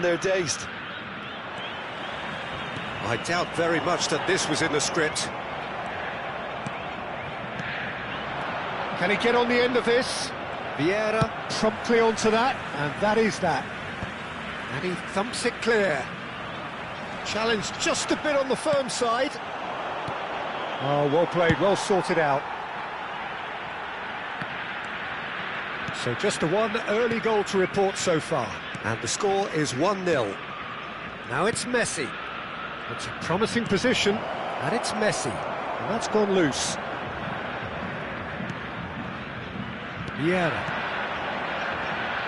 and they're dazed. I doubt very much that this was in the script. Can he get on the end of this? Vieira promptly onto that, and that is that. And he thumps it clear. Challenge just a bit on the firm side. Oh, well played, well sorted out. So just the one early goal to report so far. And the score is 1-0. Now it's Messi. It's a promising position, and it's Messi. And that's gone loose. Vieira.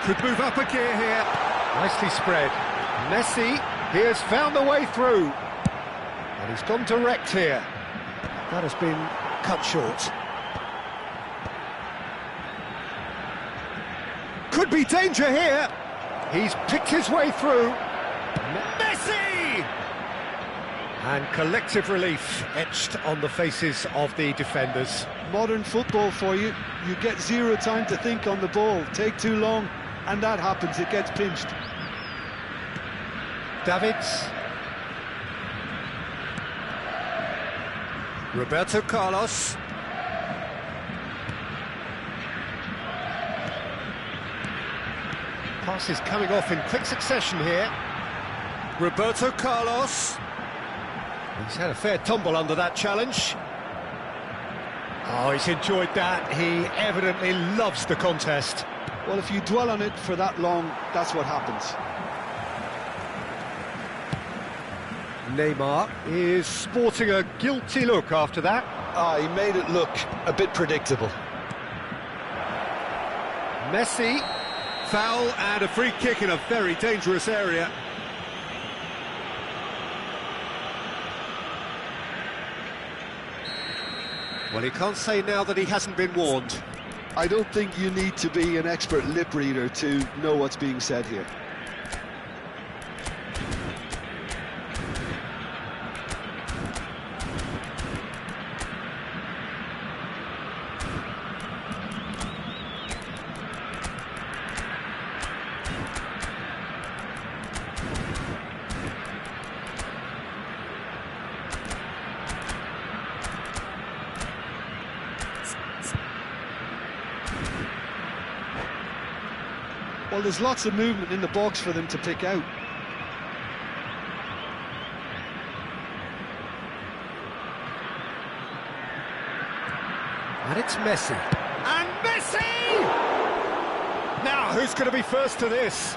Could move up a gear here. Nicely spread. Messi, he has found the way through. And he's gone direct here. That has been cut short. Could be danger here. He's picked his way through. Messi! And collective relief etched on the faces of the defenders. Modern football for you. You get zero time to think on the ball. Take too long, and that happens. It gets pinched. Davids. Roberto Carlos. Passes coming off in quick succession here. Roberto Carlos. He's had a fair tumble under that challenge. Oh, he's enjoyed that. He evidently loves the contest. Well, if you dwell on it for that long, that's what happens. Neymar is sporting a guilty look after that. He made it look a bit predictable. Messi. Foul and a free kick in a very dangerous area. Well, he can't say now that he hasn't been warned. I don't think you need to be an expert lip reader to know what's being said here. Well, there's lots of movement in the box for them to pick out. And it's Messi. And Messi! Now, who's going to be first to this?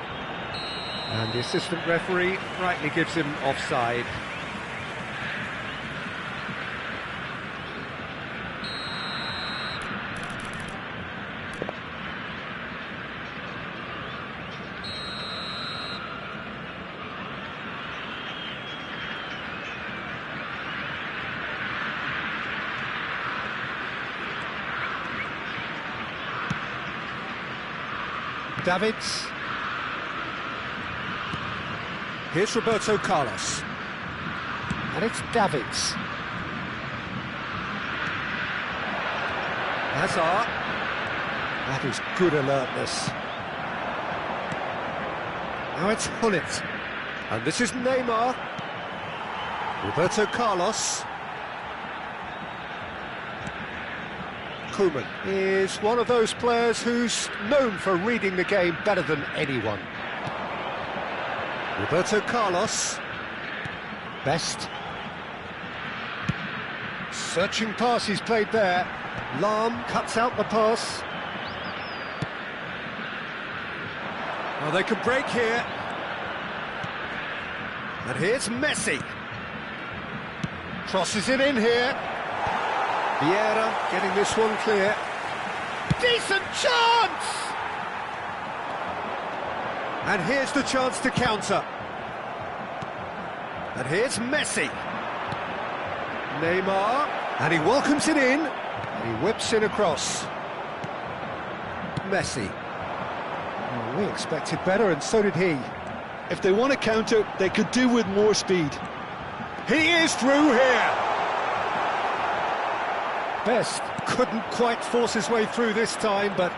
And the assistant referee rightly gives him offside. Davids. Here's Roberto Carlos. And it's Davids. Hazard. That is good alertness. Now it's Hullet. And this is Neymar. Roberto Carlos. Koeman is one of those players who's known for reading the game better than anyone. Roberto Carlos. Best. Searching pass he's played there. Lahm cuts out the pass. Well, they can break here. And here's Messi. Crosses it in here. Vieira getting this one clear. Decent chance! And here's the chance to counter. And here's Messi. Neymar. And he welcomes it in. And he whips in across. Messi. Oh, we expected better, and so did he. If they want to counter, they could do with more speed. He is through here. Best couldn't quite force his way through this time, but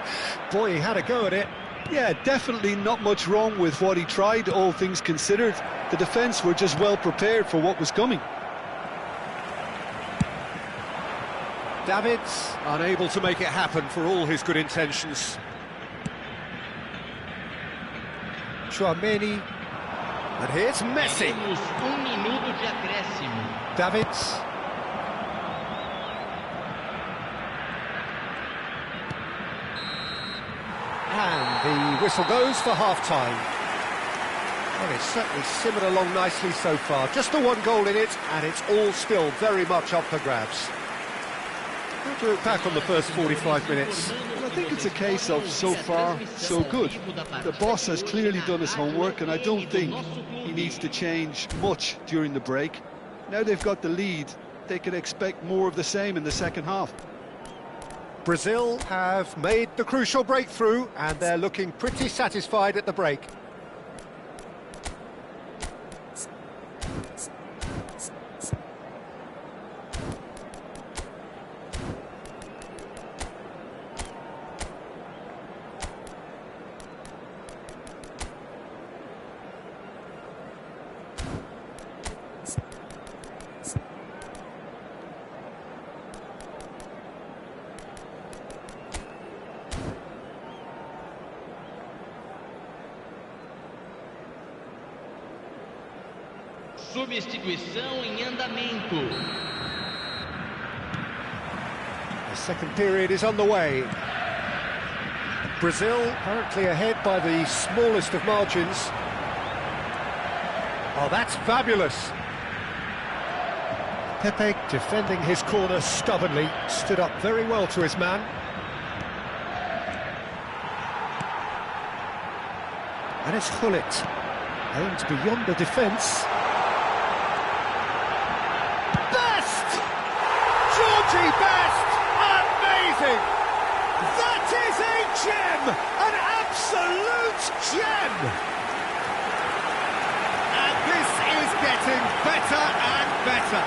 boy, he had a go at it. Yeah, definitely not much wrong with what he tried, all things considered. The defence were just well prepared for what was coming. Davids unable to make it happen for all his good intentions. Tchouaméni. And here's Messi. Minuto de acréscimo. Davids. And the whistle goes for half-time. Well, it's certainly simmered along nicely so far. Just the one goal in it, and it's all still very much up for grabs. How to look back on the first 45 minutes? Well, I think it's a case of so far, so good. The boss has clearly done his homework, and I don't think he needs to change much during the break. Now they've got the lead, they can expect more of the same in the second half. Brazil have made the crucial breakthrough, and they're looking pretty satisfied at the break. Substituição em andamento. The second period is underway. Brazil currently ahead by the smallest of margins. Oh, that's fabulous. Pepe defending his corner stubbornly, stood up very well to his man. And it's Gullit, aimed beyond the defence. Georgie Best! Amazing! That is a gem! An absolute gem! And this is getting better and better.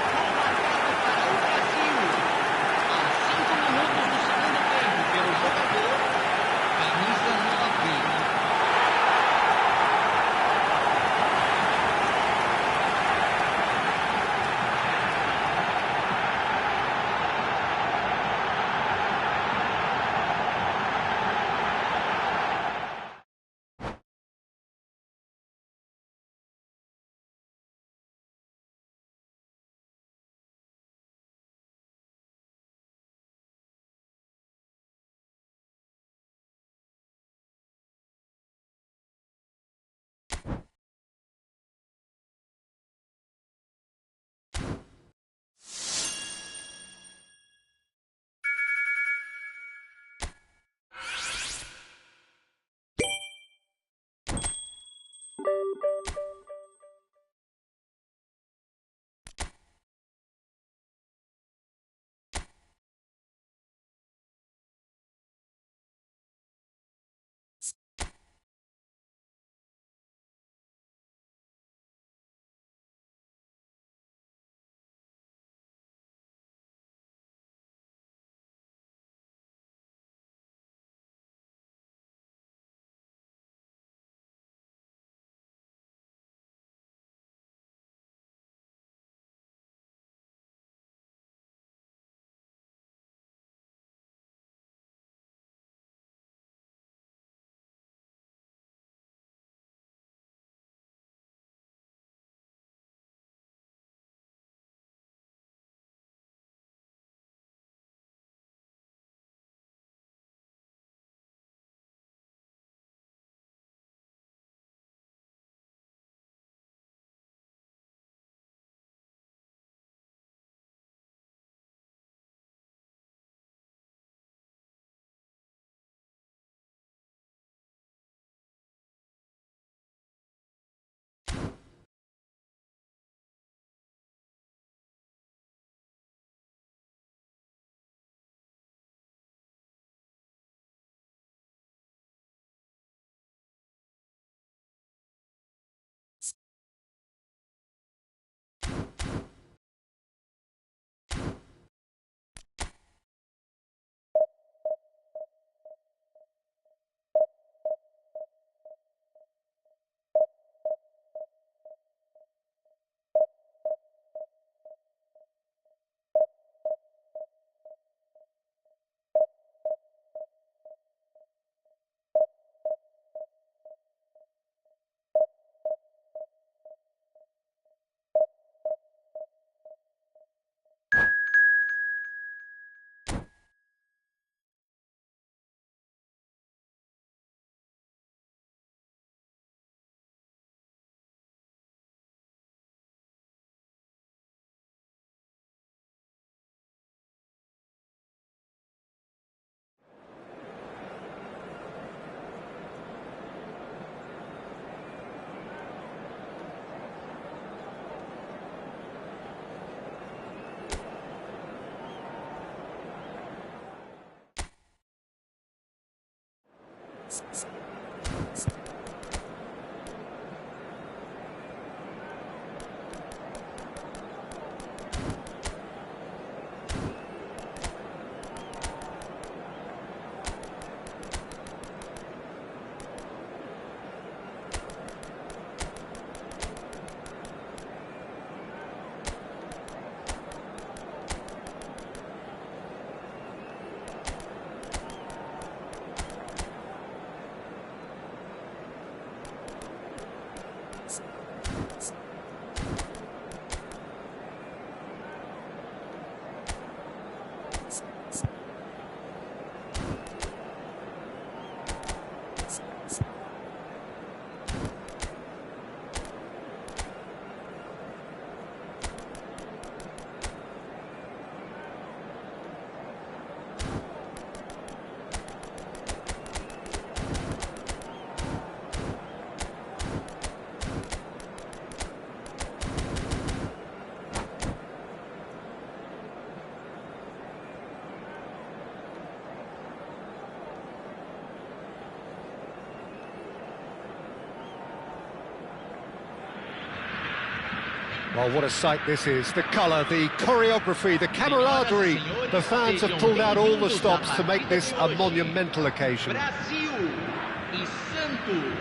Well, what a sight this is. The colour, the choreography, the camaraderie. The fans have pulled out all the stops to make this a monumental occasion.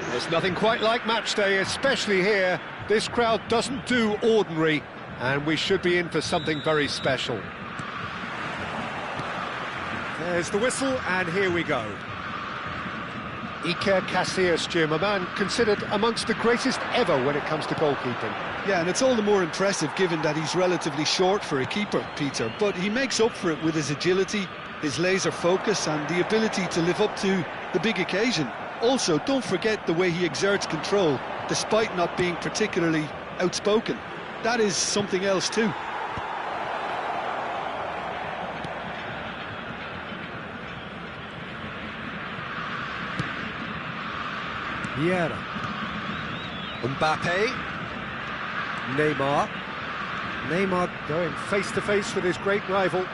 There's nothing quite like match day, especially here. This crowd doesn't do ordinary, and we should be in for something very special. There's the whistle, and here we go. Iker Casillas, Jim, a man considered amongst the greatest ever when it comes to goalkeeping. Yeah, and it's all the more impressive given that he's relatively short for a keeper, Peter. But he makes up for it with his agility, his laser focus and the ability to live up to the big occasion. Also, don't forget the way he exerts control, despite not being particularly outspoken. That is something else too. Vieira. Mbappe. Neymar. Neymar going face-to-face with his great rival.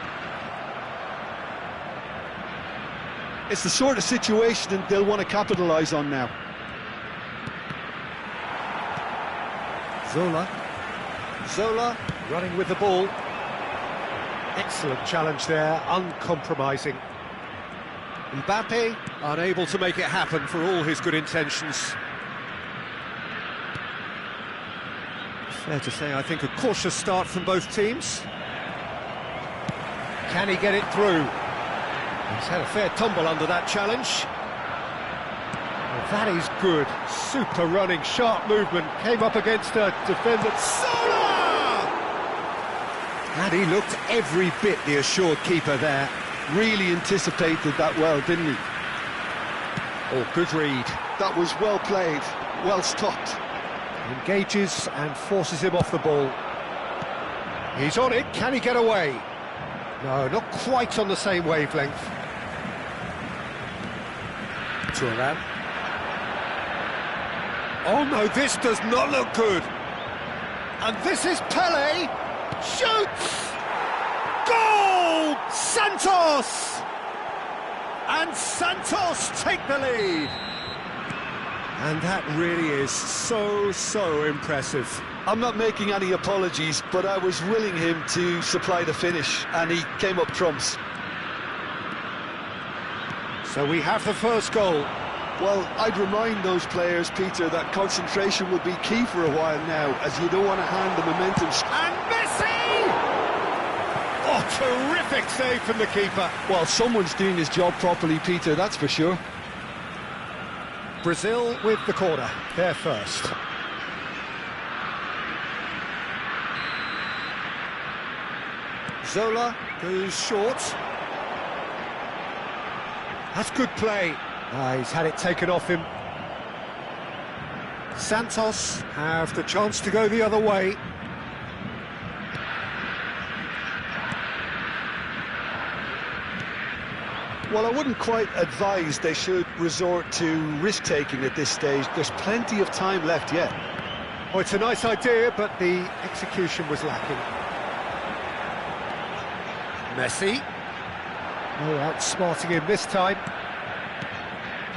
It's the sort of situation that they'll want to capitalise on now. Zola running with the ball. Excellent challenge there, uncompromising. Mbappe unable to make it happen for all his good intentions. Fair to say, I think, a cautious start from both teams. Can he get it through? He's had a fair tumble under that challenge. Well, that is good. Super running, sharp movement. Came up against a defender. Zola! And he looked every bit the assured keeper there. Really anticipated that well, didn't he? Oh, good read. That was well played, well stopped. Engages and forces him off the ball. He's on it, can he get away? No, not quite on the same wavelength. Thuram. Oh no, this does not look good. And this is Pele. Shoots! Goal! Santos! And Santos take the lead. And that really is so impressive. I'm not making any apologies, but I was willing him to supply the finish, and he came up trumps. So we have the first goal. Well, I'd remind those players, Peter, that concentration will be key for a while now, as you don't want to hand the momentum. And Messi! Oh, terrific save from the keeper. Well, someone's doing his job properly, Peter, that's for sure. Brazil with the corner, they're first. Zola goes short. That's good play. He's had it taken off him. Santos have the chance to go the other way. Well, I wouldn't quite advise they should resort to risk-taking at this stage. There's plenty of time left yet. Oh, it's a nice idea, but the execution was lacking. Messi. Oh, outsmarting him this time.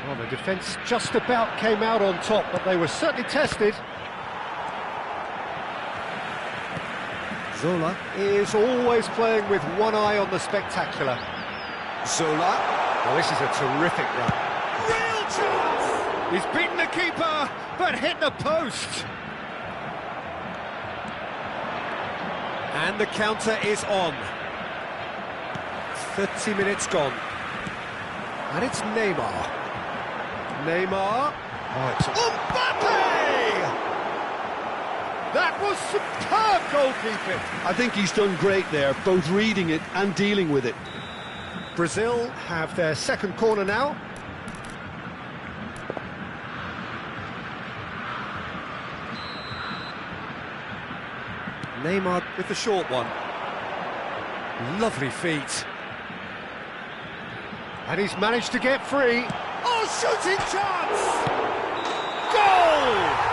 Well, the defence just about came out on top, but they were certainly tested. Zola is always playing with one eye on the spectacular. Zola. Well, this is a terrific run. Real chance! He's beaten the keeper, but hit the post. And the counter is on. 30 minutes gone. And it's Neymar. Neymar. Oh, it's Mbappe! That was superb goalkeeping. I think he's done great there, both reading it and dealing with it. Brazil have their second corner now. Neymar with the short one. Lovely feet. And he's managed to get free. Oh, shooting chance! Goal!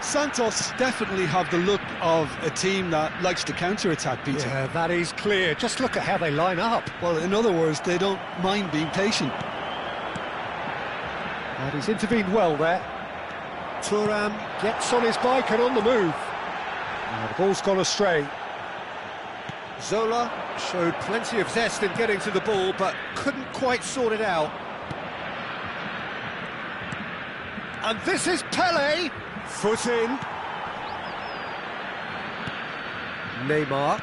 Santos definitely have the look of a team that likes to counter-attack, Peter. Yeah, that is clear. Just look at how they line up. Well, in other words, they don't mind being patient. And he's intervened well there. Thuram gets on his bike and on the move. And the ball's gone astray. Zola showed plenty of zest in getting to the ball, but couldn't quite sort it out. And this is Pele. Foot in. Neymar.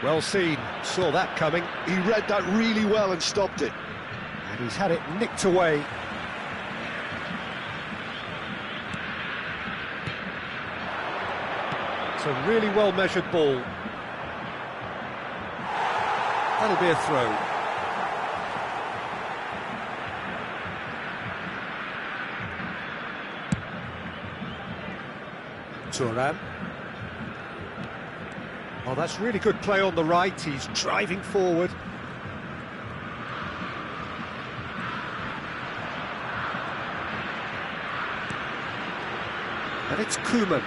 Well seen. Saw that coming. He read that really well and stopped it. And he's had it nicked away. It's a really well-measured ball. That'll be a throw. Thuram. Oh, that's really good play on the right. He's driving forward. And it's Koeman.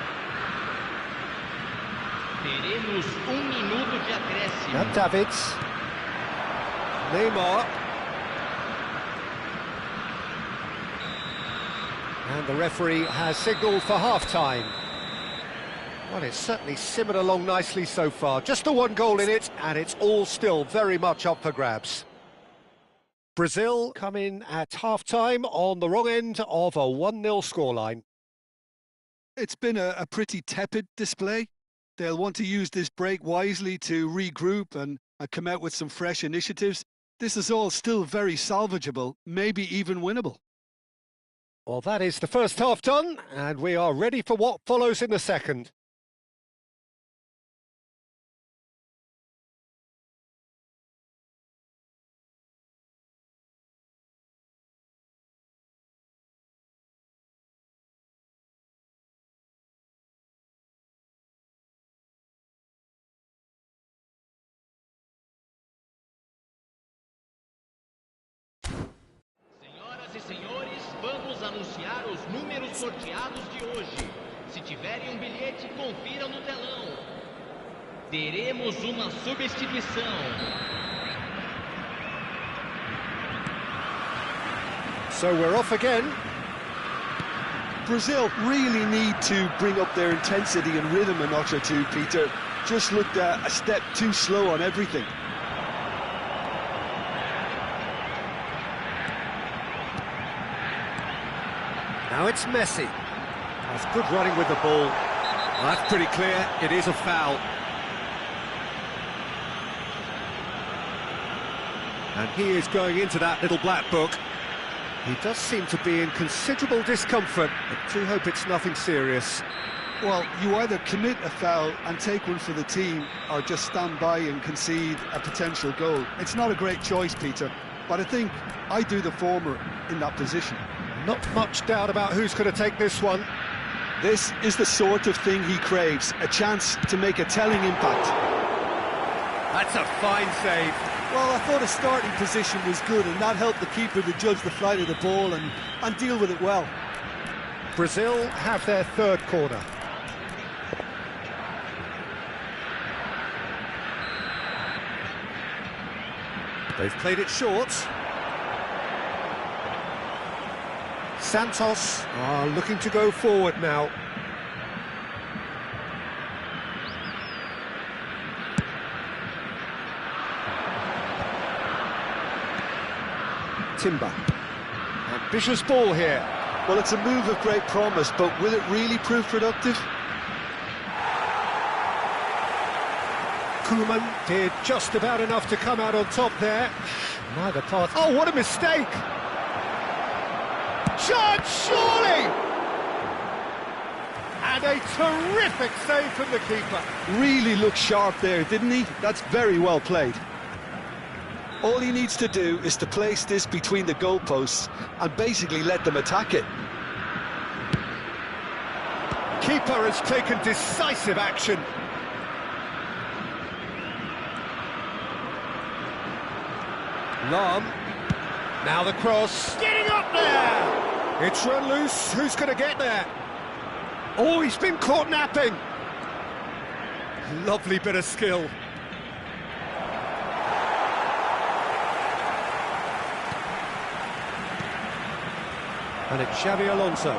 Teremos minuto de acréscimo. Now Davids. Neymar. And the referee has signalled for half-time. Well, it's certainly simmered along nicely so far. Just the one goal in it, and it's all still very much up for grabs. Brazil come in at half-time on the wrong end of a 1-0 scoreline. It's been a pretty tepid display. They'll want to use this break wisely to regroup and come out with some fresh initiatives. This is all still very salvageable, maybe even winnable. Well, that is the first half done, and we are ready for what follows in the second. Senhores, vamos anunciar os números sorteados de hoje. Se tiverem bilhete, confiram no telão. Teremos uma substituição. So we're off again. Brazil really need to bring up their intensity and rhythm a notch or two, Peter. Just looked a step too slow on everything. Now it's Messi. That's good running with the ball. Well, that's pretty clear. It is a foul. And he is going into that little black book. He does seem to be in considerable discomfort, but do hope it's nothing serious. Well, you either commit a foul and take one for the team, or just stand by and concede a potential goal. It's not a great choice, Peter, but I think I do the former in that position. Not much doubt about who's going to take this one. This is the sort of thing he craves, a chance to make a telling impact. That's a fine save. Well, I thought his starting position was good, and that helped the keeper to judge the flight of the ball and deal with it well. Brazil have their third corner. They've played it short. Santos are looking to go forward now. Timber. Ambitious ball here. Well, it's a move of great promise, but will it really prove productive? Koeman did just about enough to come out on top there. Neither path. Oh, what a mistake! Chance, surely! And a terrific save from the keeper. Really looked sharp there, didn't he? That's very well played. All he needs to do is to place this between the goalposts and basically let them attack it. Keeper has taken decisive action. Lahm. Now the cross. Getting up there! It's run loose. Who's going to get there? Oh, he's been caught napping. Lovely bit of skill. And it's Xabi Alonso.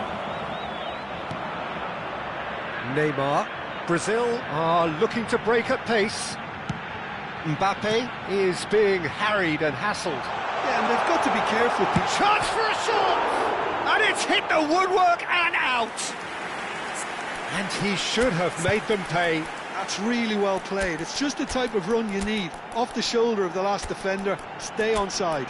Neymar. Brazil are looking to break at pace. Mbappe is being harried and hassled. Yeah, and they've got to be careful. Chance for a shot! And it's hit the woodwork and out! And he should have made them pay. That's really well played. It's just the type of run you need. Off the shoulder of the last defender, stay onside.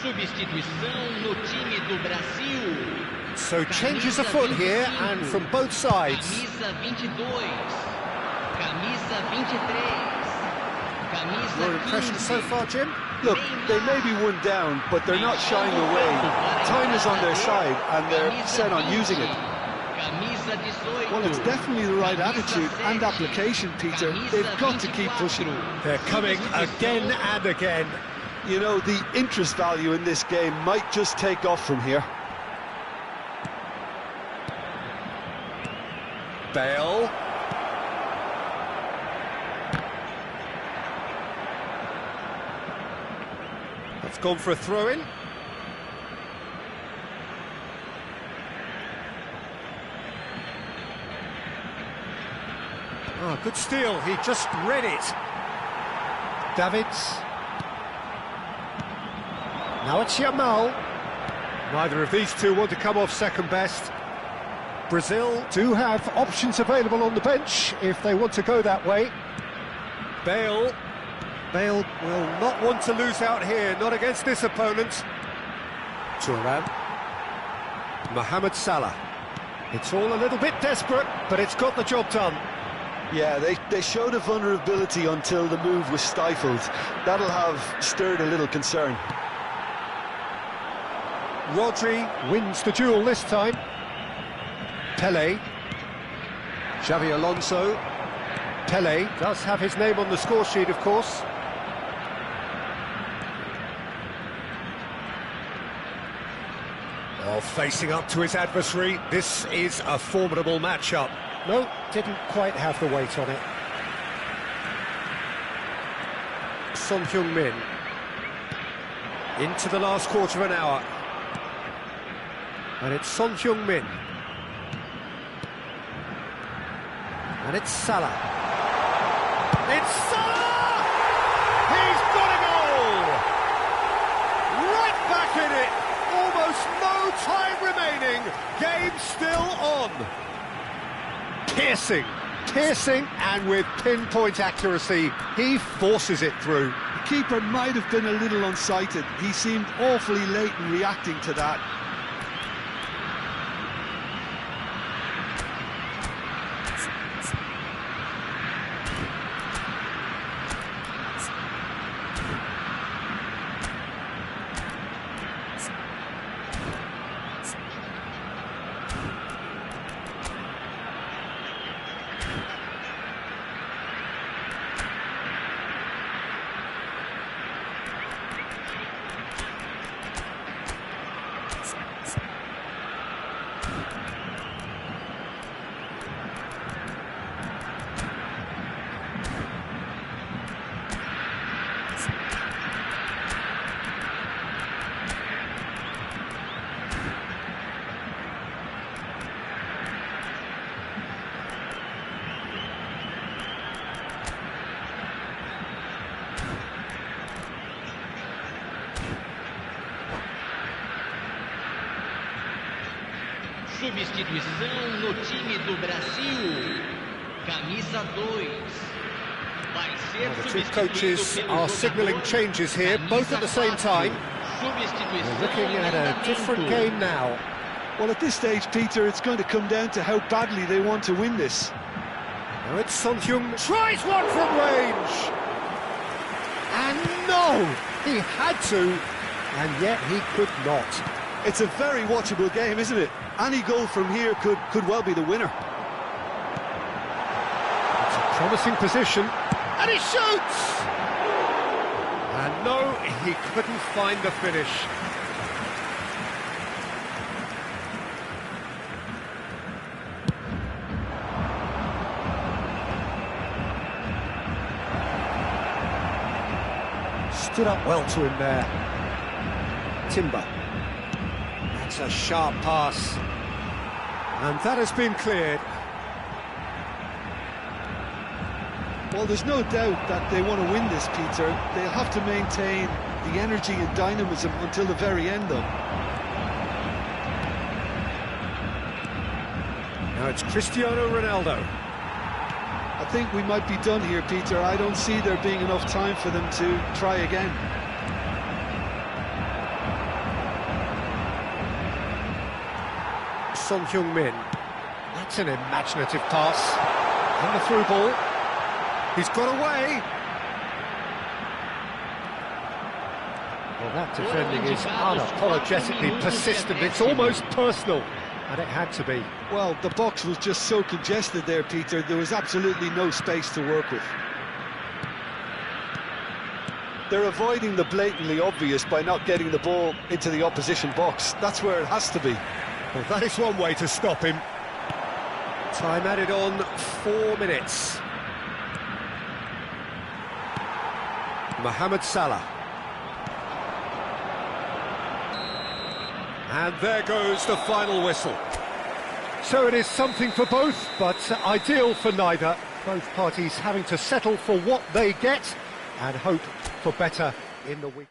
Substituição no time do Brasil. So changes afoot here and from both sides. Camisa 22. Camisa 23. Camisa Your impressions so far, Jim? Look, they may be one down, but they're not shying away. Time is on their side, and they're set on using it. Well, it's definitely the right attitude and application, Peter. They've got to keep pushing. They're coming again and again. You know, the interest value in this game might just take off from here. Bale. That's gone for a throw-in. Oh, good steal. He just read it. Davids. Now it's Yamal. Neither of these two want to come off second best. Brazil do have options available on the bench if they want to go that way. Bale. Bale will not want to lose out here, not against this opponent. Thuram. Mohamed Salah. It's all a little bit desperate, but it's got the job done. Yeah, they showed a vulnerability until the move was stifled. That'll have stirred a little concern. Rodri wins the duel this time. Pelé. Xabi Alonso. Pelé does have his name on the score sheet, of course. Oh, facing up to his adversary. This is a formidable matchup. No, didn't quite have the weight on it. Son Heung-min. Into the last quarter of an hour. And it's Son Heung-min. And it's Salah. It's Salah! He's got a goal! Right spin it. Almost no time remaining. Game still on. Piercing, and with pinpoint accuracy, he forces it through. The keeper might have been a little unsighted. He seemed awfully late in reacting to that. Substituição no time do Brasil. Camisa 2. Vai ser The two coaches are signalling changes here, both at the same time. We're looking at a different game now. Well, at this stage, Peter, it's going to come down to how badly they want to win this. Now it's Son Heung, tries one from range! And no! He had to, and yet he could not. It's a very watchable game, isn't it? Any goal from here could well be the winner. It's a promising position, and he shoots! And no, he couldn't find the finish. Stood up well to him there. Timber. That's a sharp pass. And that has been cleared. Well, there's no doubt that they want to win this, Peter. They'll have to maintain the energy and dynamism until the very end, though. Now it's Cristiano Ronaldo. I think we might be done here, Peter. I don't see there being enough time for them to try again. Son Heung-min. That's an imaginative pass. And the through ball. He's got away. Well, that defending is unapologetically persistent. It's almost personal. And it had to be. Well, the box was just so congested there, Peter. There was absolutely no space to work with. They're avoiding the blatantly obvious by not getting the ball into the opposition box. That's where it has to be. Well, that is one way to stop him. Time added on 4 minutes. Mohamed Salah. And there goes the final whistle. So it is something for both, but ideal for neither. Both parties having to settle for what they get and hope for better in the week.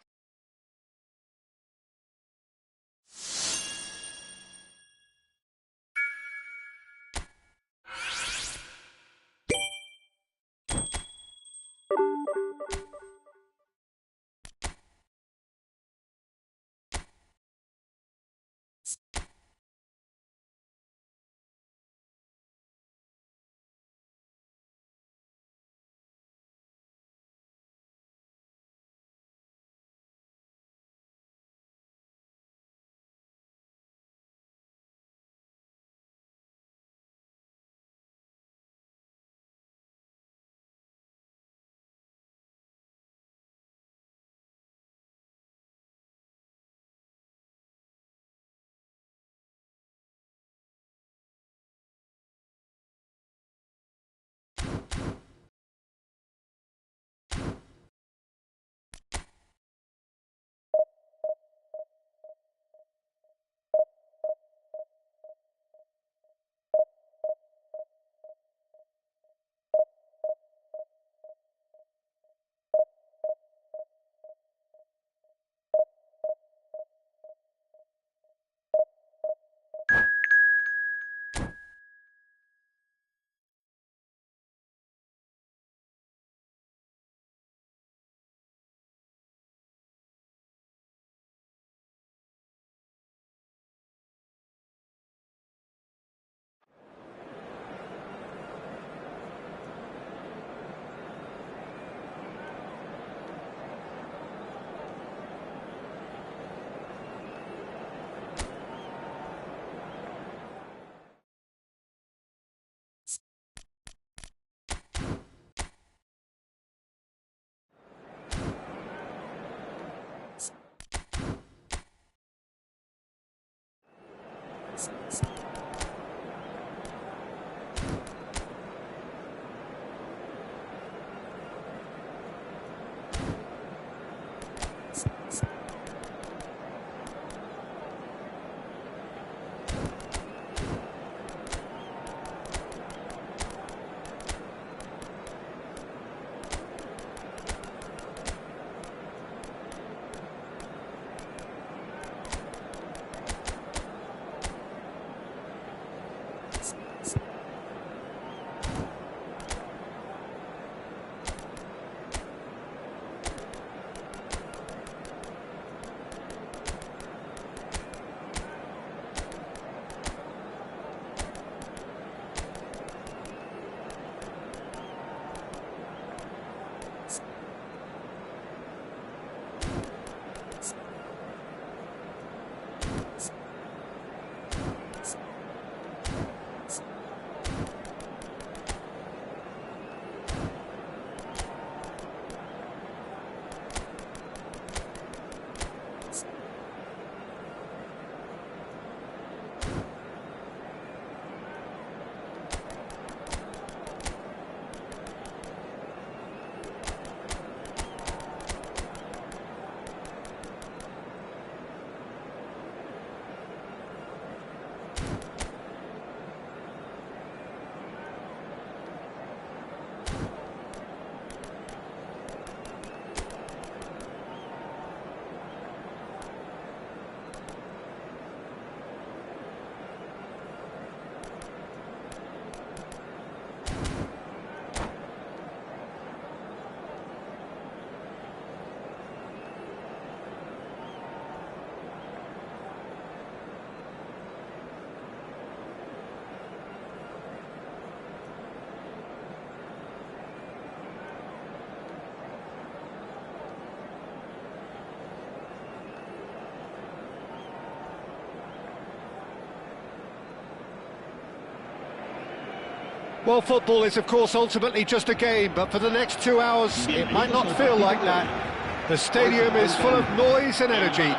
Well, football is, of course, ultimately just a game, but for the next 2 hours, it might not feel like that. The stadium is full of noise and energy.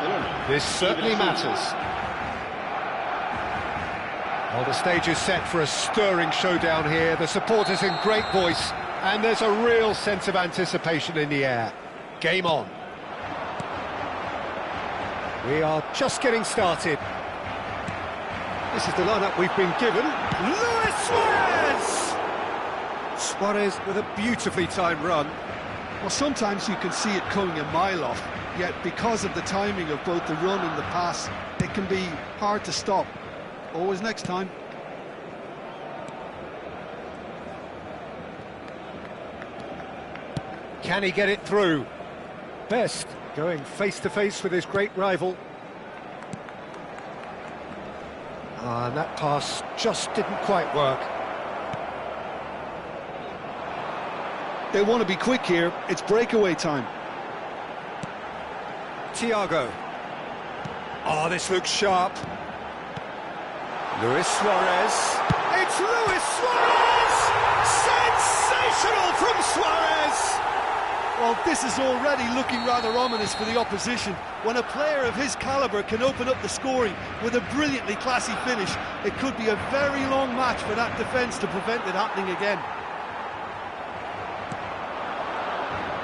This certainly matters. Well, the stage is set for a stirring showdown here. The supporters in great voice, and there's a real sense of anticipation in the air. Game on. We are just getting started. This is the lineup we've been given. Luis Suarez! Suarez with a beautifully timed run. Well, sometimes you can see it coming a mile off, yet because of the timing of both the run and the pass, it can be hard to stop. Always next time. Can he get it through? Best going face-to-face with his great rival. And that pass just didn't quite work. They want to be quick here. It's breakaway time. Thiago. Oh, this looks sharp. Luis Suarez. It's Luis Suarez! Sensational from Suarez! Well, this is already looking rather ominous for the opposition. When a player of his calibre can open up the scoring with a brilliantly classy finish, it could be a very long match for that defence to prevent it happening again.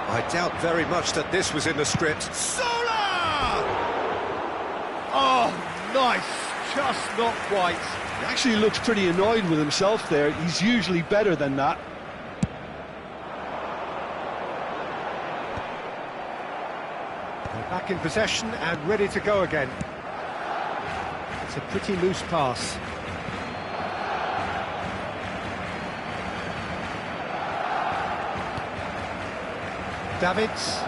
I doubt very much that this was in the script. Sola! Oh, nice. Just not quite. He actually looks pretty annoyed with himself there. He's usually better than that. They're back in possession and ready to go again. It's a pretty loose pass. Davids.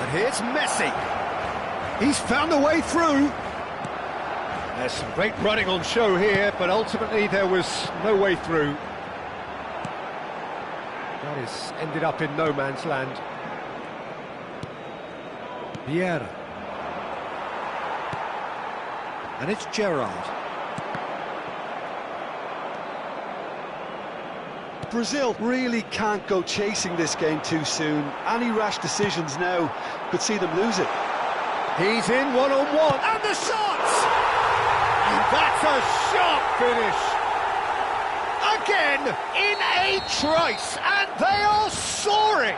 And here's Messi. He's found a way through. There's some great running on show here, but ultimately there was no way through. That is ended up in no man's land. Vieira. And it's Gerrard. Brazil really can't go chasing this game too soon. Any rash decisions now could see them lose it. He's in one-on-one, and the shot! That's a sharp finish. Again, in a trice, and they are soaring.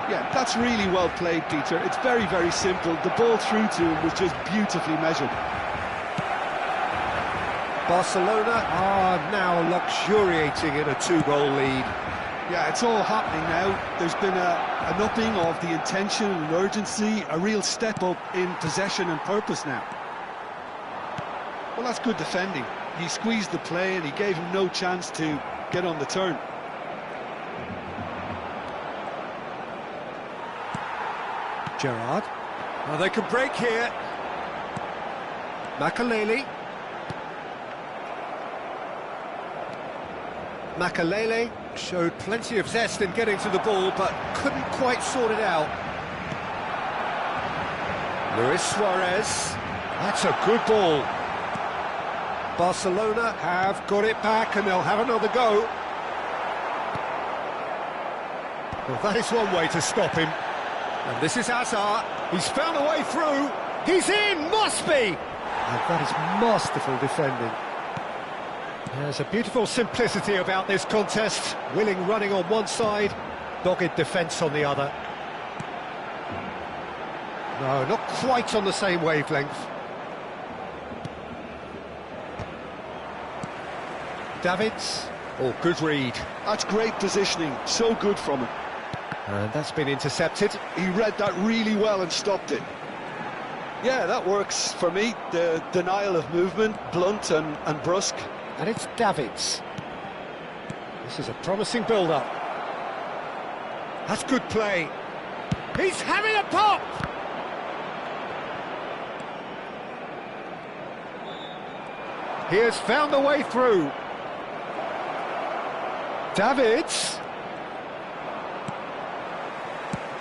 Yeah, that's really well played, Peter. It's very, very simple. The ball through to him was just beautifully measured. Barcelona are now luxuriating in a 2-goal lead. Yeah, it's all happening now. There's been an upping of the intention and urgency, a real step up in possession and purpose now. Well, that's good defending. He squeezed the play and he gave him no chance to get on the turn. Gerrard. Oh, they can break here. Makalele. Makalele showed plenty of zest in getting to the ball, but couldn't quite sort it out. Luis Suarez. That's a good ball. Barcelona have got it back, and they'll have another go. Well, that is one way to stop him. And this is Hazard. He's found a way through. He's in, must be! And that is masterful defending. There's a beautiful simplicity about this contest. Willing running on one side, dogged defence on the other. No, not quite on the same wavelength. Davids. Oh, good read. That's great positioning, so good from him. And that's been intercepted. He read that really well and stopped it. Yeah, that works for me. The denial of movement, blunt and brusque. And it's Davids. This is a promising build-up. That's good play. He's having a pop! He has found a way through. Davids.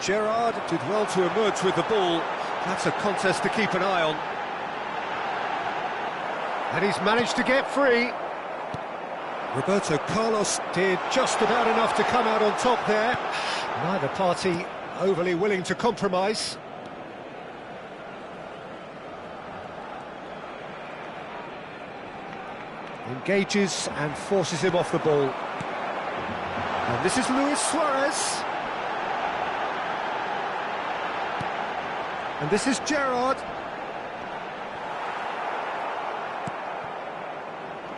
Gerrard did well to emerge with the ball. That's a contest to keep an eye on. And he's managed to get free. Roberto Carlos did just about enough to come out on top there. Neither party overly willing to compromise. Engages and forces him off the ball. And this is Luis Suarez. And this is Gerrard.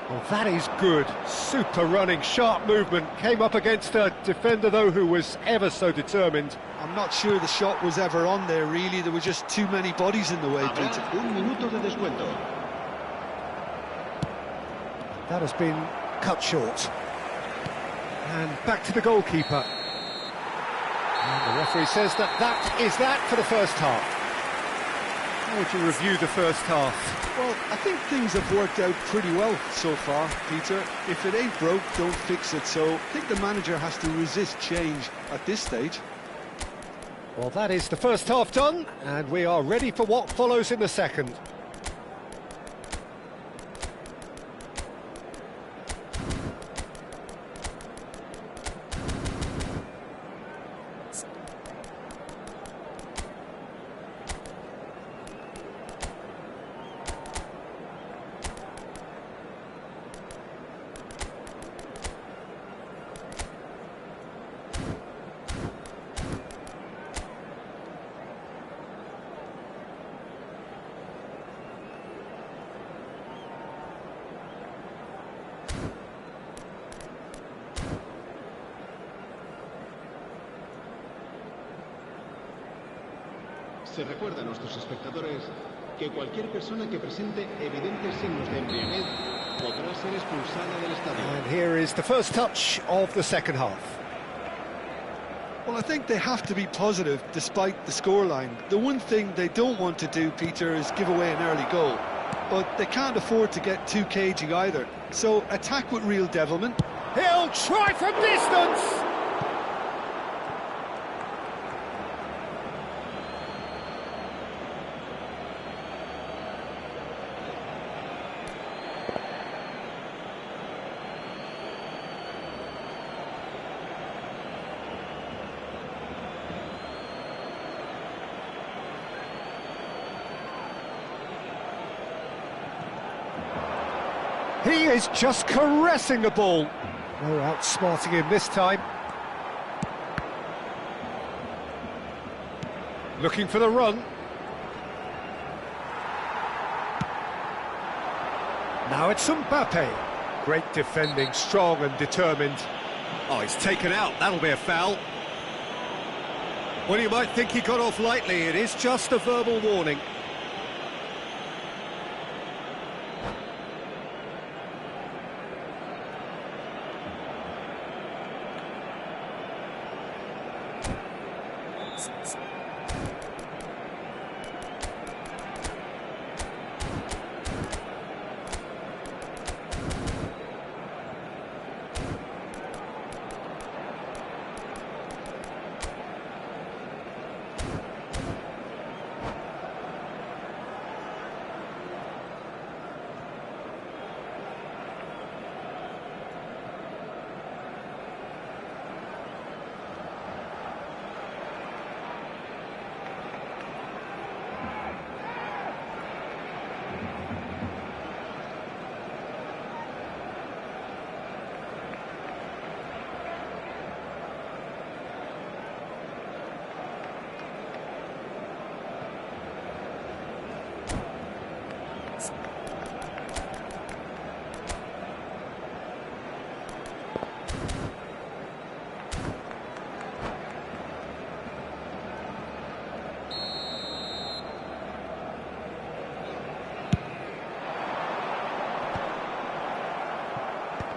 Well, that is good. Super running, sharp movement. Came up against a defender, though, who was ever so determined. I'm not sure the shot was ever on there, really. There were just too many bodies in the way, Peter. Un minuto de descuento. That has been cut short. And back to the goalkeeper. And the referee says that is that for the first half. How would you review the first half? Well, I think things have worked out pretty well so far, Peter. If it ain't broke, don't fix it. So I think the manager has to resist change at this stage. Well, that is the first half done, and we are ready for what follows in the second. Se recuerda a nuestros espectadores que cualquier persona que presente evidentes signos de embriaguez podrá ser expulsada del estadio. And here is the first touch of the second half. Well, I think they have to be positive despite the scoreline. The one thing they don't want to do, Peter, is give away an early goal. But they can't afford to get too cagey either. So attack with real devilment. He'll try from distance! He is just caressing the ball. No outsmarting him this time. Looking for the run. Now it's Mbappe. Great defending, strong and determined. Oh, he's taken out. That'll be a foul. Well, you might think he got off lightly. It is just a verbal warning.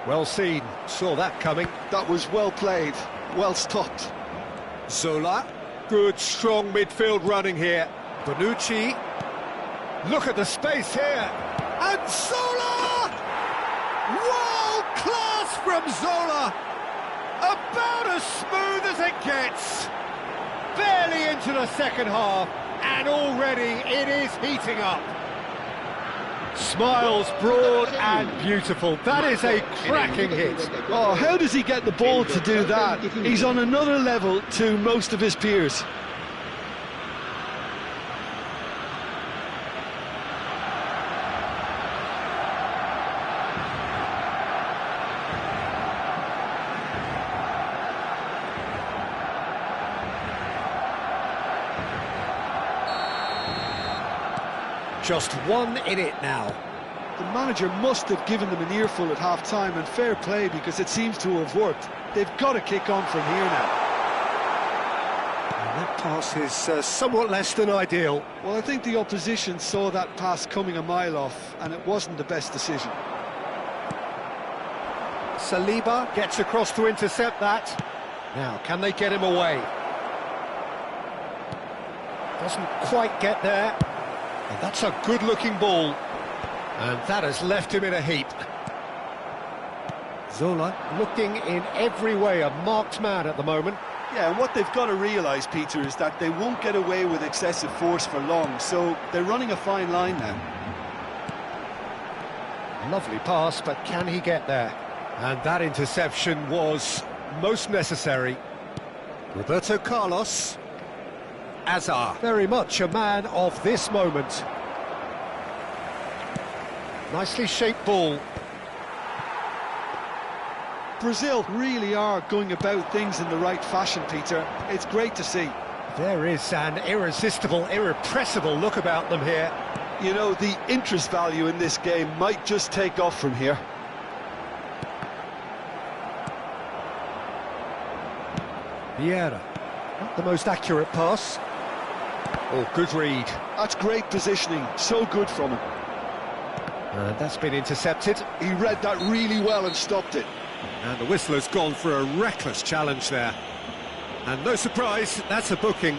Well seen, saw that coming. That was well played, well stopped. Zola, good strong midfield running here. Bonucci, look at the space here. And Zola! World class from Zola! About as smooth as it gets. Barely into the second half, and already already, it is heating up. Smiles broad and beautiful. That is a cracking hit. Oh, how does he get the ball to do that? He's on another level to most of his peers. Just 1 in it now. The manager must have given them an earful at half-time, and fair play, because it seems to have worked. They've got to kick on from here now. And that pass is somewhat less than ideal. Well, I think the opposition saw that pass coming a mile off, and it wasn't the best decision. Saliba gets across to intercept that. Now, can they get him away? Doesn't quite get there. And that's a good-looking ball. And that has left him in a heap. Zola looking in every way a marked man at the moment. Yeah, and what they've got to realise, Peter, is that they won't get away with excessive force for long, so they're running a fine line now. Lovely pass, but can he get there? And that interception was most necessary. Roberto Carlos. Azar, very much a man of this moment. Nicely shaped ball. Brazil really are going about things in the right fashion, Peter. It's great to see. There is an irresistible, irrepressible look about them here. You know, the interest value in this game might just take off from here. Vieira, not the most accurate pass. Oh, good read. That's great positioning, so good from him. And that's been intercepted. He read that really well and stopped it. And the whistler's gone for a reckless challenge there. And no surprise, that's a booking.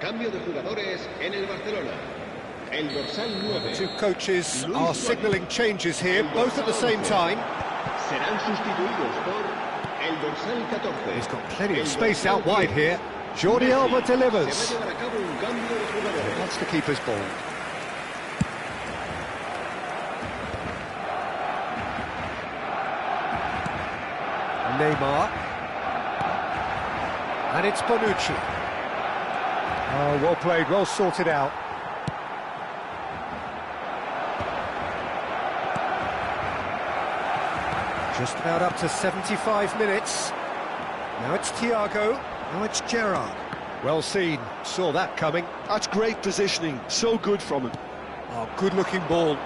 Cambio de jugadores en el Barcelona. El dorsal 9. Two coaches are signalling changes here, both at the same time. Serán sustituidos por el dorsal 14. He's got plenty of space out wide here. Jordi Alba delivers. Se va a llevar a cabo un cambio de jugadores. That's the keeper's ball. Neymar. And it's Bonucci. Oh, well played, well sorted out. Just about up to 75 minutes. Now it's Thiago. Now it's Gerrard. Well seen, saw that coming. That's great positioning, so good from him. Oh, good-looking ball.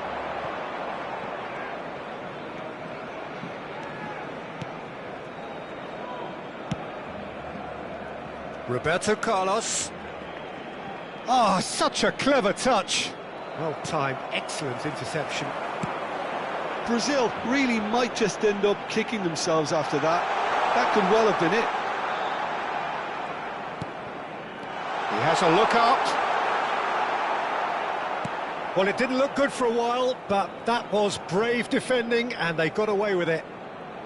Roberto Carlos. Oh, such a clever touch. Well timed, excellent interception. Brazil really might just end up kicking themselves after that. That could well have been it. He has a look out. Well, it didn't look good for a while, but that was brave defending, and they got away with it.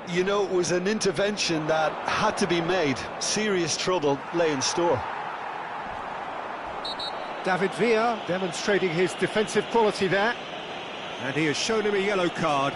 You know, it was an intervention that had to be made. Serious trouble lay in store. David Villa demonstrating his defensive quality there. And he has shown him a yellow card.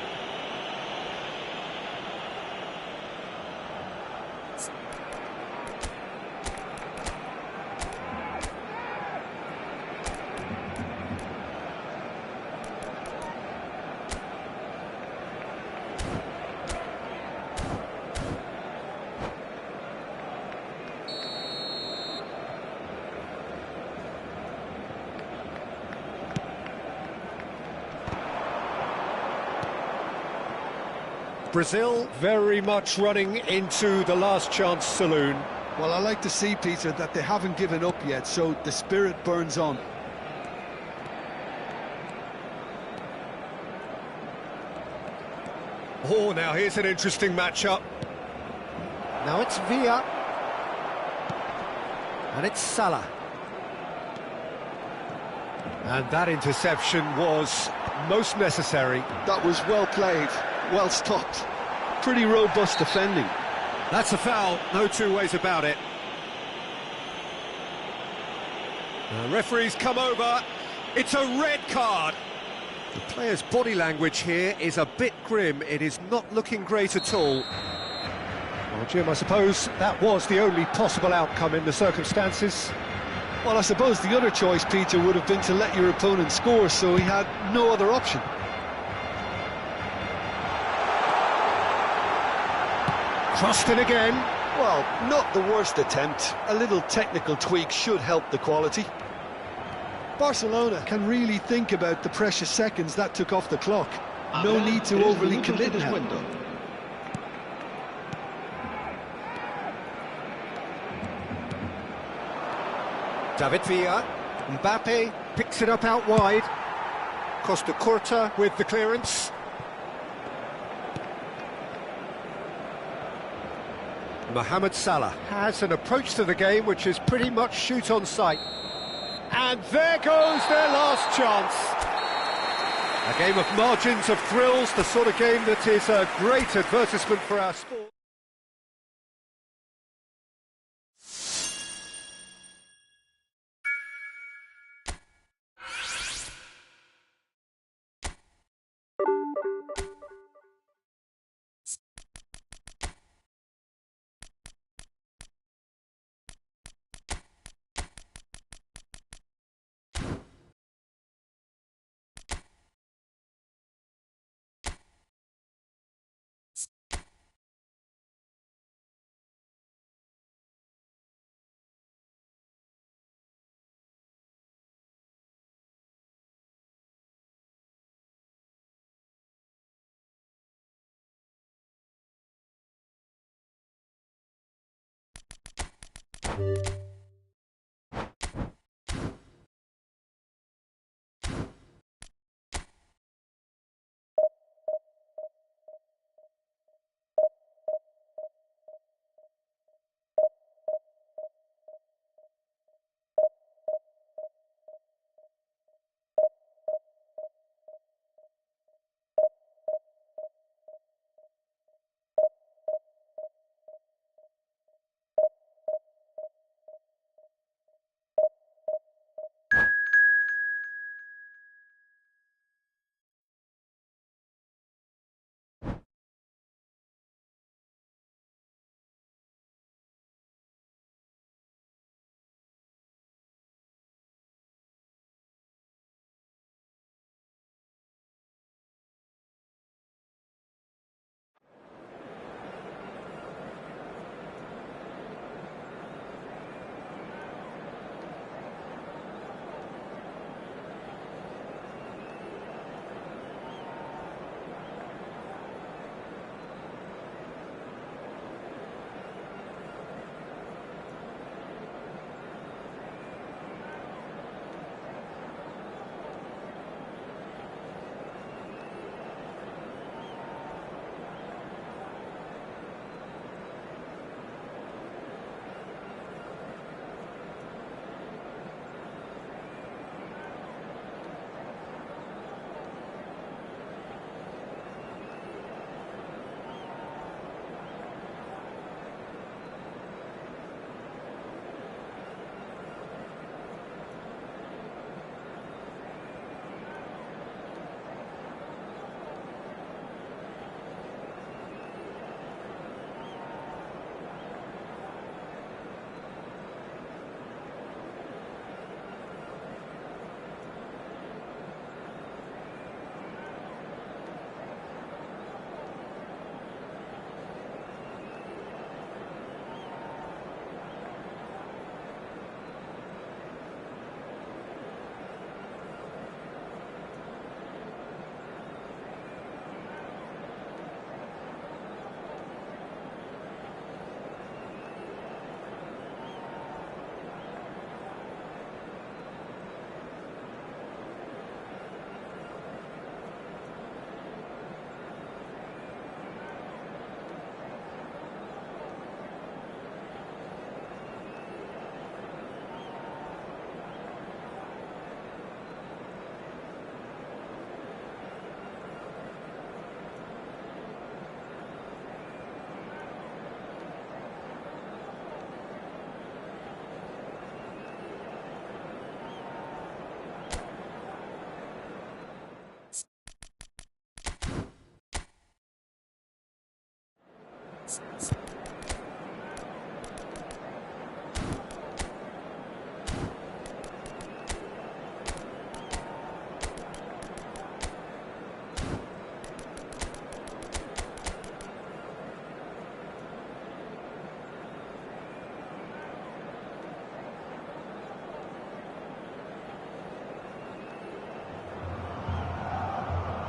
Brazil very much running into the last chance saloon. Well, I like to see, Peter, that they haven't given up yet, so the spirit burns on. Oh, now here's an interesting matchup. Now it's Villa. And it's Salah. And that interception was most necessary. That was well played, well stopped. Pretty robust defending. That's a foul, no two ways about it. The referee's come over. It's a red card. The player's body language here is a bit grim. It is not looking great at all. Well, Jim, I suppose that was the only possible outcome in the circumstances. Well, I suppose the other choice, Peter, would have been to let your opponent score, so he had no other option. Crossed in again. Well, not the worst attempt. A little technical tweak should help the quality. Barcelona can really think about the precious seconds that took off the clock. No need to overly commit now. David Villa. Mbappe picks it up out wide. Costa Curta with the clearance. Mohamed Salah has an approach to the game which is pretty much shoot on sight. And there goes their last chance. A game of margins, of thrills, the sort of game that is a great advertisement for our sport.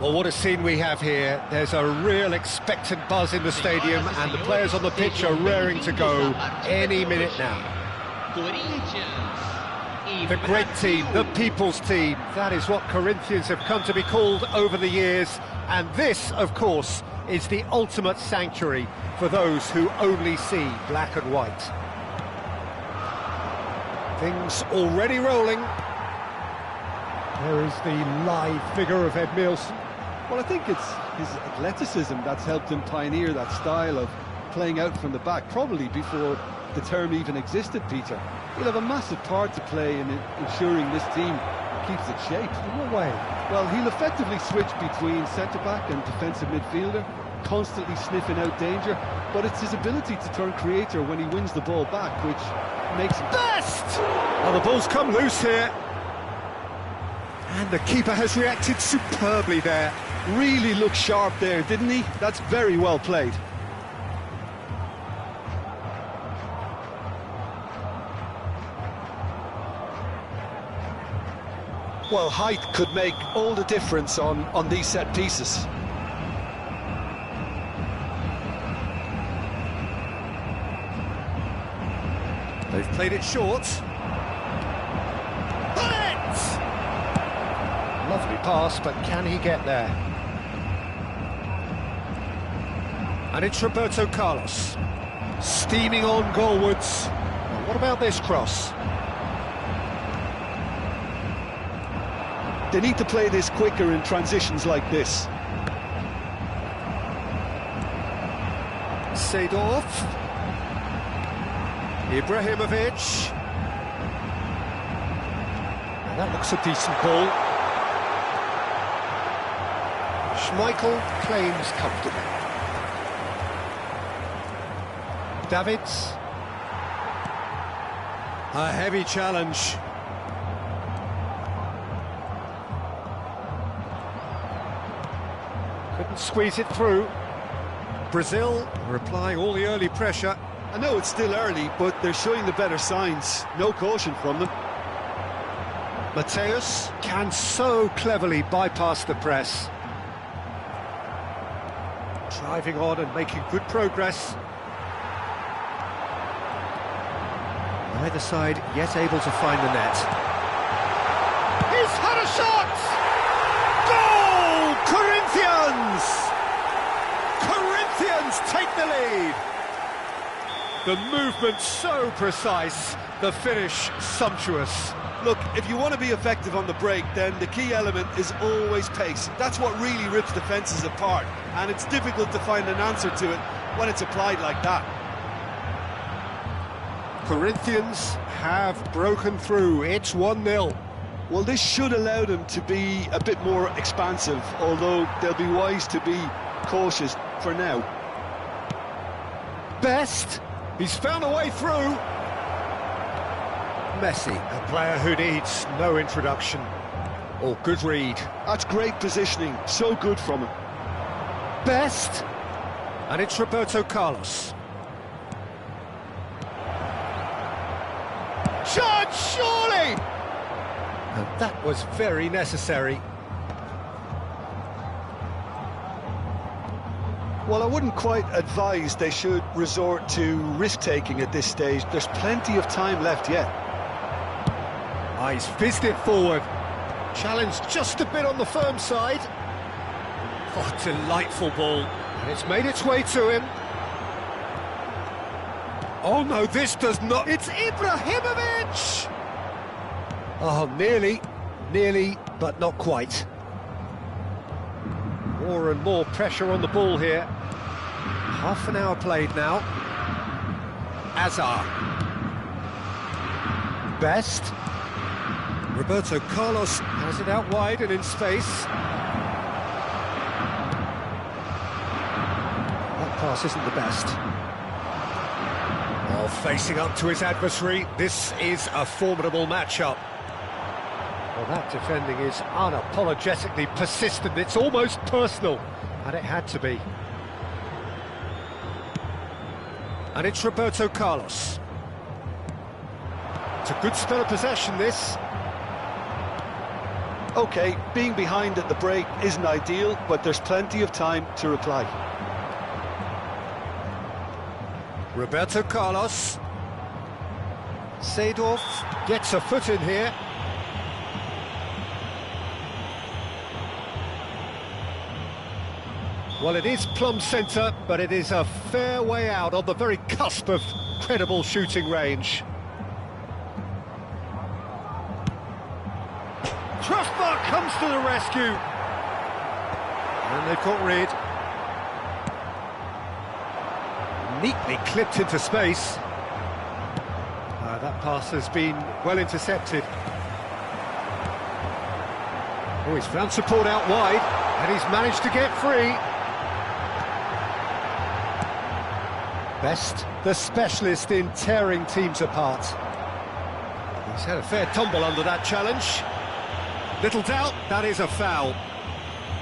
Well, what a scene we have here. There's a real expectant buzz in the stadium, and the players on the pitch are raring to go any minute now. The great team, the people's team, that is what Corinthians have come to be called over the years, and this, of course, is the ultimate sanctuary for those who only see black and white. Things already rolling. There is the live figure of Edmilson. Well, I think it's his athleticism that's helped him pioneer that style of playing out from the back, probably before the term even existed, Peter. He'll have a massive part to play in ensuring this team keeps its shape. In what way? Well, he'll effectively switch between centre-back and defensive midfielder, constantly sniffing out danger, but it's his ability to turn creator when he wins the ball back, which makes him... Best! Oh, the ball's come loose here. And the keeper has reacted superbly there. Really looked sharp there, didn't he? That's very well played. Well, height could make all the difference on these set pieces. They've played it short. Lovely pass, but can he get there? And it's Roberto Carlos, steaming on goalwards. Well, what about this cross? They need to play this quicker in transitions like this. Seedorf. Ibrahimovic. Now that looks a decent ball. Schmeichel claims comfortably. Davids. A heavy challenge. Couldn't squeeze it through. Brazil are applying all the early pressure. I know it's still early, but they're showing the better signs. No caution from them. Mateus can so cleverly bypass the press. Driving on and making good progress. Neither side yet able to find the net. He's had a shot! Goal! Corinthians! Corinthians take the lead! The movement so precise, the finish sumptuous. Look, if you want to be effective on the break, then the key element is always pace. That's what really rips defences apart, and it's difficult to find an answer to it when it's applied like that. Corinthians have broken through. It's 1-0. Well, this should allow them to be a bit more expansive, although they'll be wise to be cautious for now. Best. He's found a way through. Messi, a player who needs no introduction. Oh, good read. That's great positioning. So good from him. Best. And it's Roberto Carlos. Shot, surely! And that was very necessary. Well, I wouldn't quite advise they should resort to risk-taking at this stage. There's plenty of time left yet. Oh, he's fizzed it forward. Challenged just a bit on the firm side. Oh, delightful ball. And it's made its way to him. Oh no, this does not... It's Ibrahimovic! Oh, nearly, but not quite. More and more pressure on the ball here. Half an hour played now. Azar. Best. Roberto Carlos has it out wide and in space. pass isn't the best. Oh, facing up to his adversary, this is a formidable matchup. Well, that defending is unapologetically persistent, it's almost personal, and it had to be. And it's Roberto Carlos. It's a good spell of possession, this. OK, being behind at the break isn't ideal, but there's plenty of time to reply. Roberto Carlos. Seedorf gets a foot in here. Well, it is plumb centre, but it is a fair way out on the very cusp of credible shooting range. Trustbar comes to the rescue. And they've got rid. Neatly clipped into space. That pass has been well intercepted. Oh, he's found support out wide, and he's managed to get free. Best, the specialist in tearing teams apart. He's had a fair tumble under that challenge. Little doubt, that is a foul.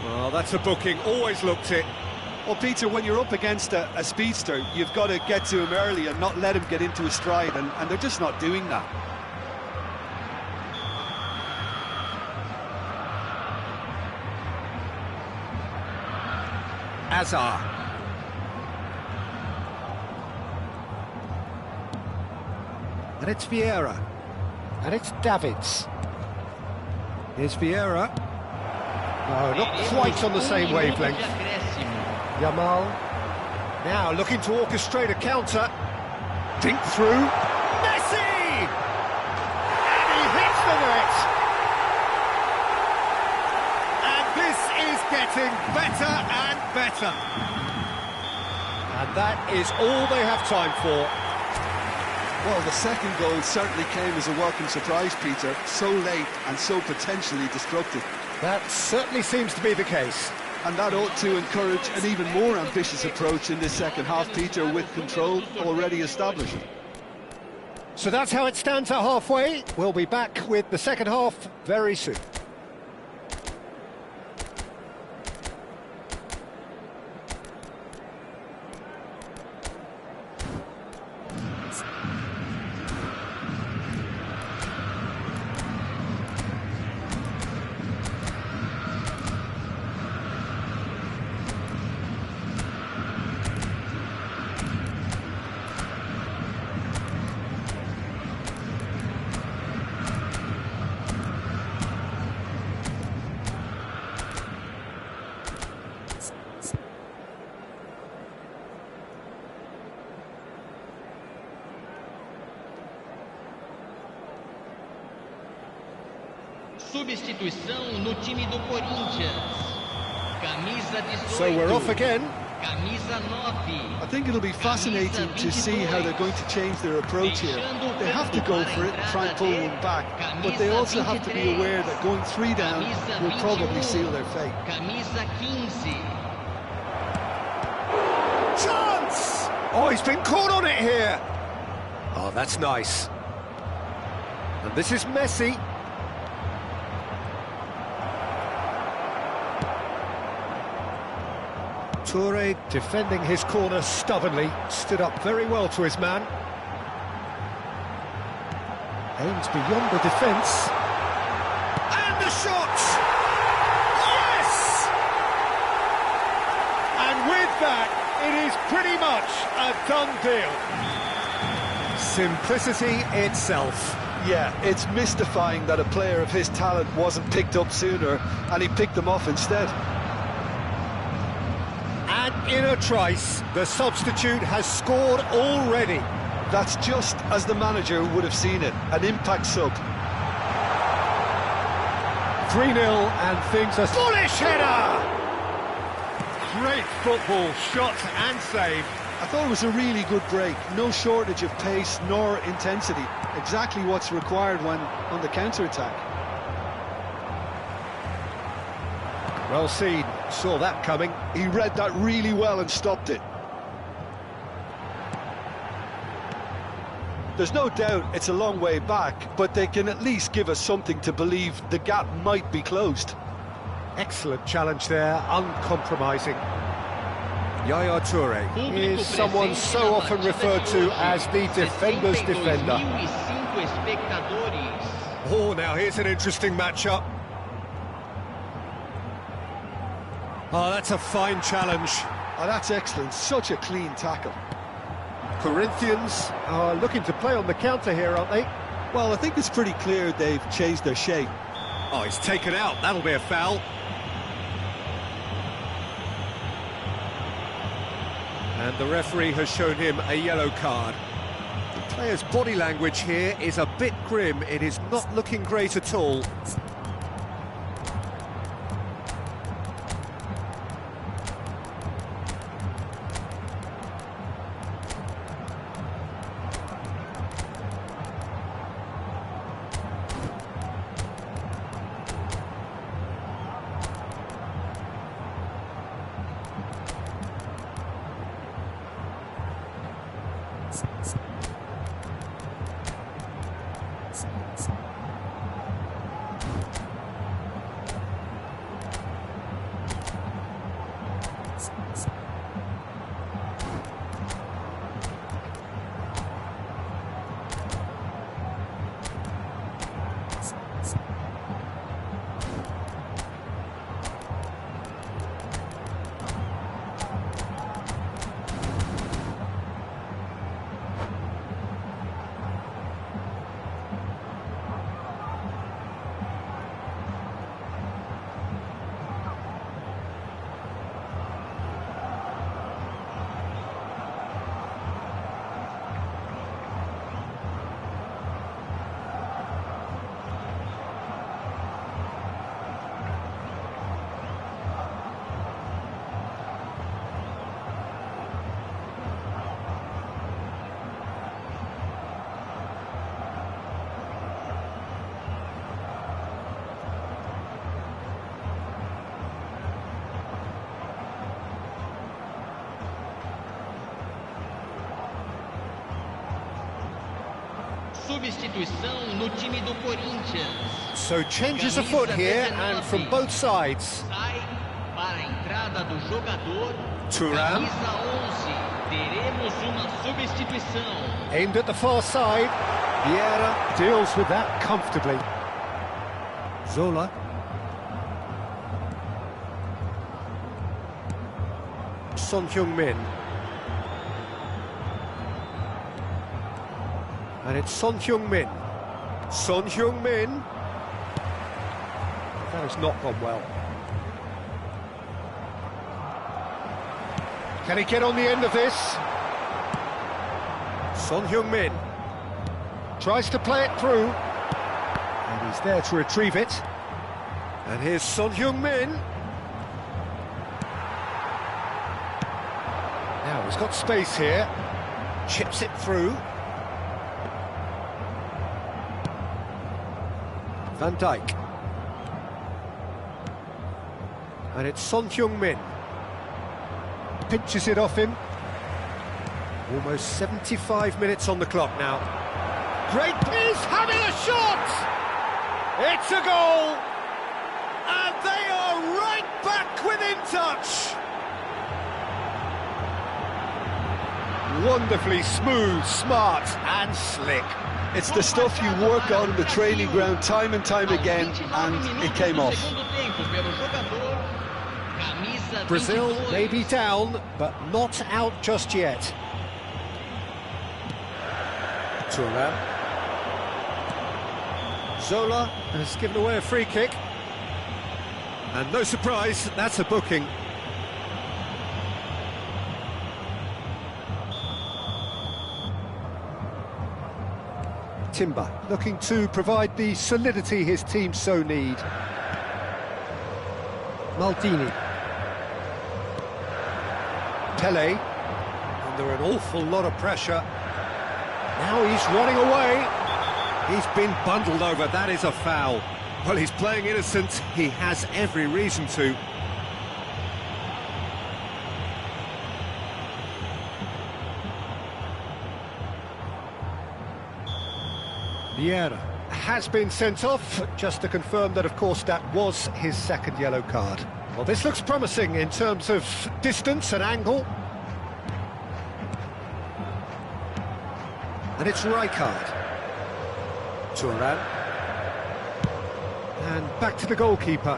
Well, that's a booking, always looked it. Well, Peter, when you're up against a speedster, you've got to get to him early and not let him get into his stride, and they're just not doing that. Azar. And it's Vieira. And it's Davids. Here's Vieira. No, not quite on the same wavelength. Yamal. Now looking to orchestrate a counter. Dink through. Messi! And he hits the net! And this is getting better and better. And that is all they have time for. Well, the second goal certainly came as a welcome surprise, Peter. So late and so potentially destructive. That certainly seems to be the case. And that ought to encourage an even more ambitious approach in this second half, Peter, with control already established. So that's how it stands at halfway. We'll be back with the second half very soon. Substituição no time do Corinthians. Camisa 18. So we're off again. Camisa 9. I think it'll be fascinating to see how they're going to change their approach here. They have to go for it and try and pull one back, but they also have to be aware that going 3 down will probably seal their fate. Camisa 15. Chance! Oh, he's been caught on it here. Oh, that's nice. And this is Messi. Toure defending his corner stubbornly, stood up very well to his man. Aims beyond the defence. And the shot! Yes! And with that, it is pretty much a done deal. Simplicity itself. Yeah, it's mystifying that a player of his talent wasn't picked up sooner, and he picked them off instead. And in a trice, the substitute has scored already. That's just as the manager would have seen it, an impact sub. 3-0 and things are... Foolish header! Great football, shot and save. I thought it was a really good break, no shortage of pace nor intensity, exactly what's required when on the counter-attack. Well seen, saw that coming. He read that really well and stopped it. There's no doubt it's a long way back, but they can at least give us something to believe the gap might be closed. Excellent challenge there, uncompromising. Yaya Toure Is someone so often referred to as the defender's defender. Oh, now here's an interesting matchup. Oh, that's a fine challenge. Oh, that's excellent. Such a clean tackle. Corinthians are looking to play on the counter here, aren't they? Well, I think it's pretty clear they've changed their shape. Oh, he's taken out. That'll be a foul. And the referee has shown him a yellow card. The player's body language here is a bit grim. It is not looking great at all. Substituição no time do Corinthians. So changes afoot here, and from both sides. Sai para a entrada do jogador. Thuram. Camisa 11. Teremos uma substituição. Aimed at the far side. Vieira deals with that comfortably. Zola. Son Heung-min. And it's Son Heung-min. Son Heung-min. That has not gone well. Can he get on the end of this? Son Heung-min. Tries to play it through. And he's there to retrieve it. And here's Son Heung-min. Now he's got space here. Chips it through. Van Dijk. And it's Son Heung-min. Pinches it off him. Almost 75 minutes on the clock now. Great piece, having a shot! It's a goal! And they are right back within touch! Wonderfully smooth, smart and slick. It's the stuff you work on in the training ground time and time again, and it came off. Brazil may be down, but not out just yet. Thuram. Zola has given away a free kick. And no surprise, that's a booking. Timber looking to provide the solidity his team so need. Maldini. Pele. Under an awful lot of pressure. Now he's running away. He's been bundled over, that is a foul. Well, he's playing innocent, he has every reason to. Vieira has been sent off, just to confirm that, of course, that was his second yellow card. Well, this looks promising in terms of distance and angle. And it's Rijkaard. Thuram. And back to the goalkeeper.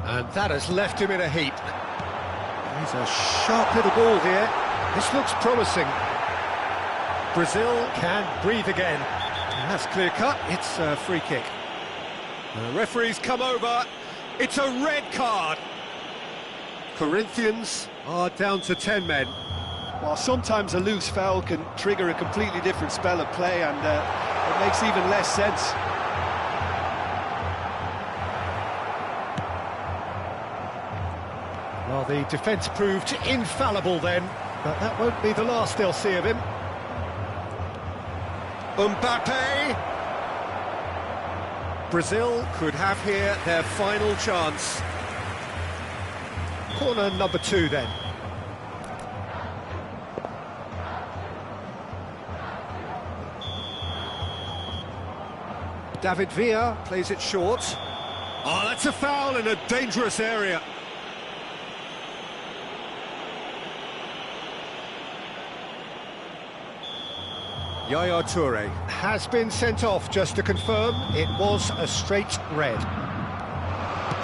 And that has left him in a heap. There's a sharp little ball here. This looks promising. Brazil can breathe again. And that's clear cut. It's a free kick. The referee's come over. It's a red card. Corinthians are down to 10 men. Well, sometimes a loose foul can trigger a completely different spell of play, and it makes even less sense. Well, the defence proved infallible then, but that won't be the last they'll see of him. Mbappe! Brazil could have here their final chance. Corner number 2 then. David Villa plays it short. Oh, that's a foul in a dangerous area. Yaya Toure Has been sent off, just to confirm. It was a straight red.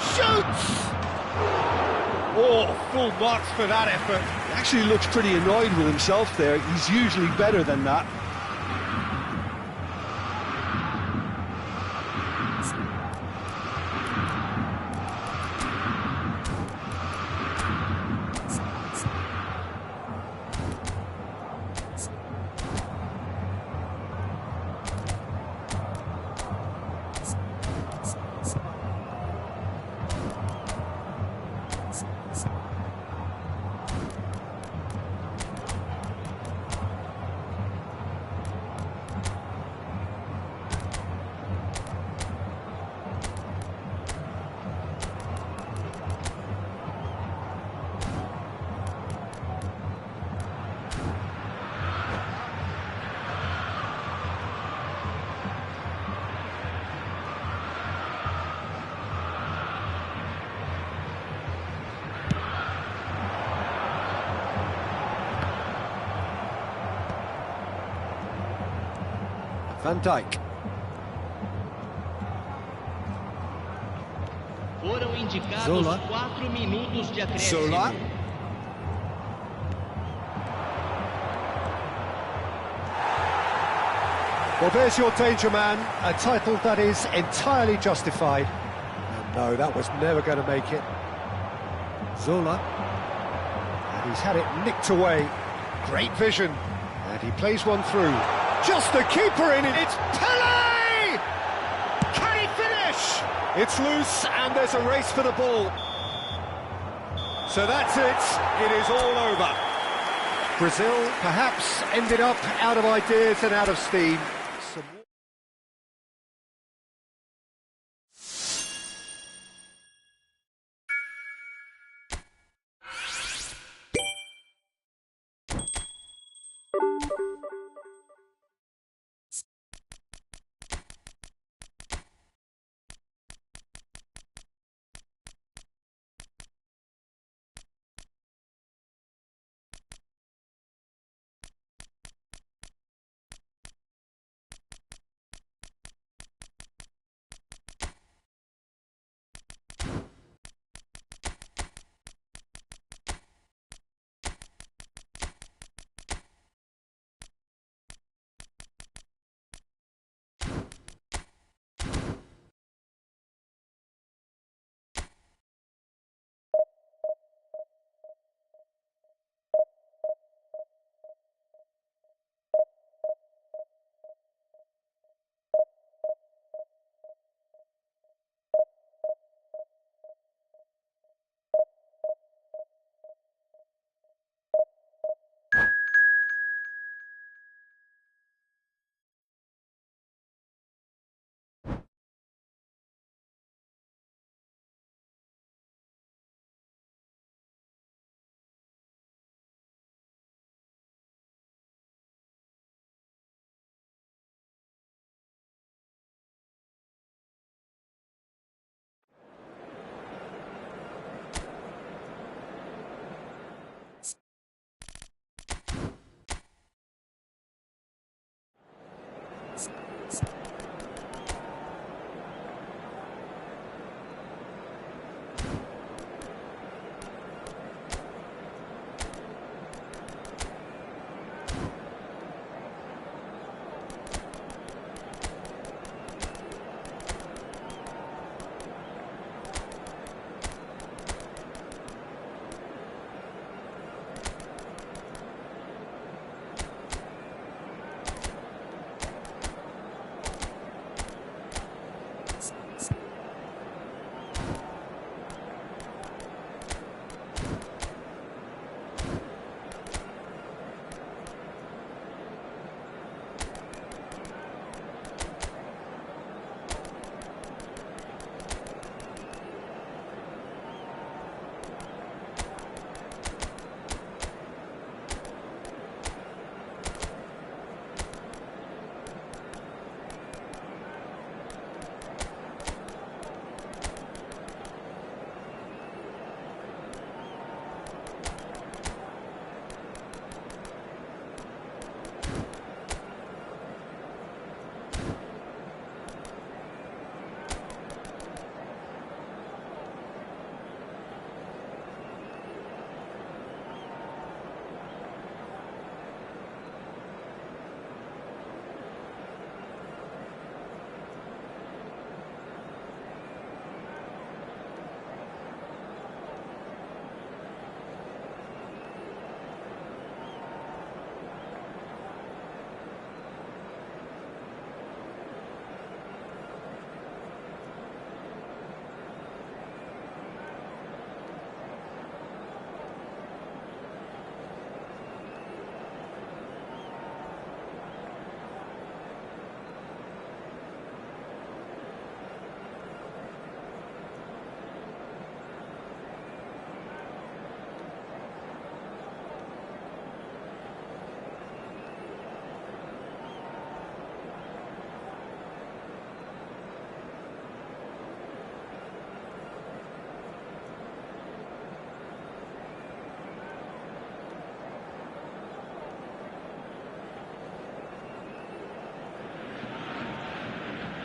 Shoots! Oh, full marks for that effort. He actually looks pretty annoyed with himself there. He's usually better than that. Van Dijk. Foram indicados Zola. 4 minutos de acréscimo. Zola. Well, there's your danger man, a title that is entirely justified. And no, that was never going to make it. Zola. And he's had it nicked away. Great vision. And he plays one through. Just the keeper in it. It's Pele! Can he finish? It's loose and there's a race for the ball. So that's it. It is all over. Brazil perhaps ended up out of ideas and out of steam.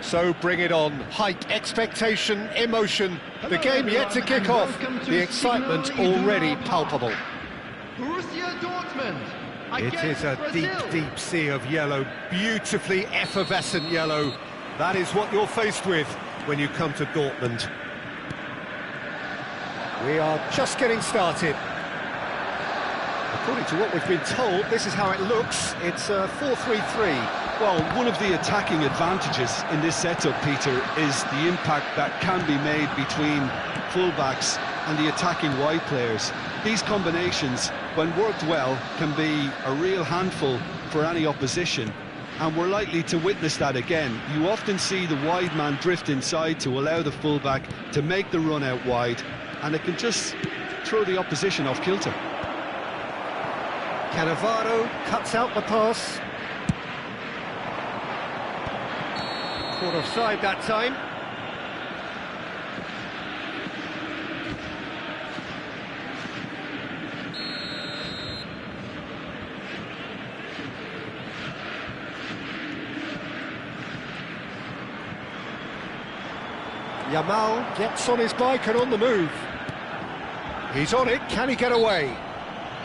So bring it on. Hype, expectation, emotion. The game yet to kick off. The excitement already palpable. Borussia Dortmund. It is a deep, deep sea of yellow, beautifully effervescent yellow. That is what you're faced with when you come to Dortmund. We are just getting started. According to what we've been told, this is how it looks. It's a 4-3-3. Well, one of the attacking advantages in this setup, Peter, is the impact that can be made between fullbacks and the attacking wide players. These combinations, when worked well, can be a real handful for any opposition, and we're likely to witness that again. You often see the wide man drift inside to allow the fullback to make the run out wide, and it can just throw the opposition off kilter. Cannavaro cuts out the pass. Caught offside that time. Yamal gets on his bike and on the move. He's on it, can he get away?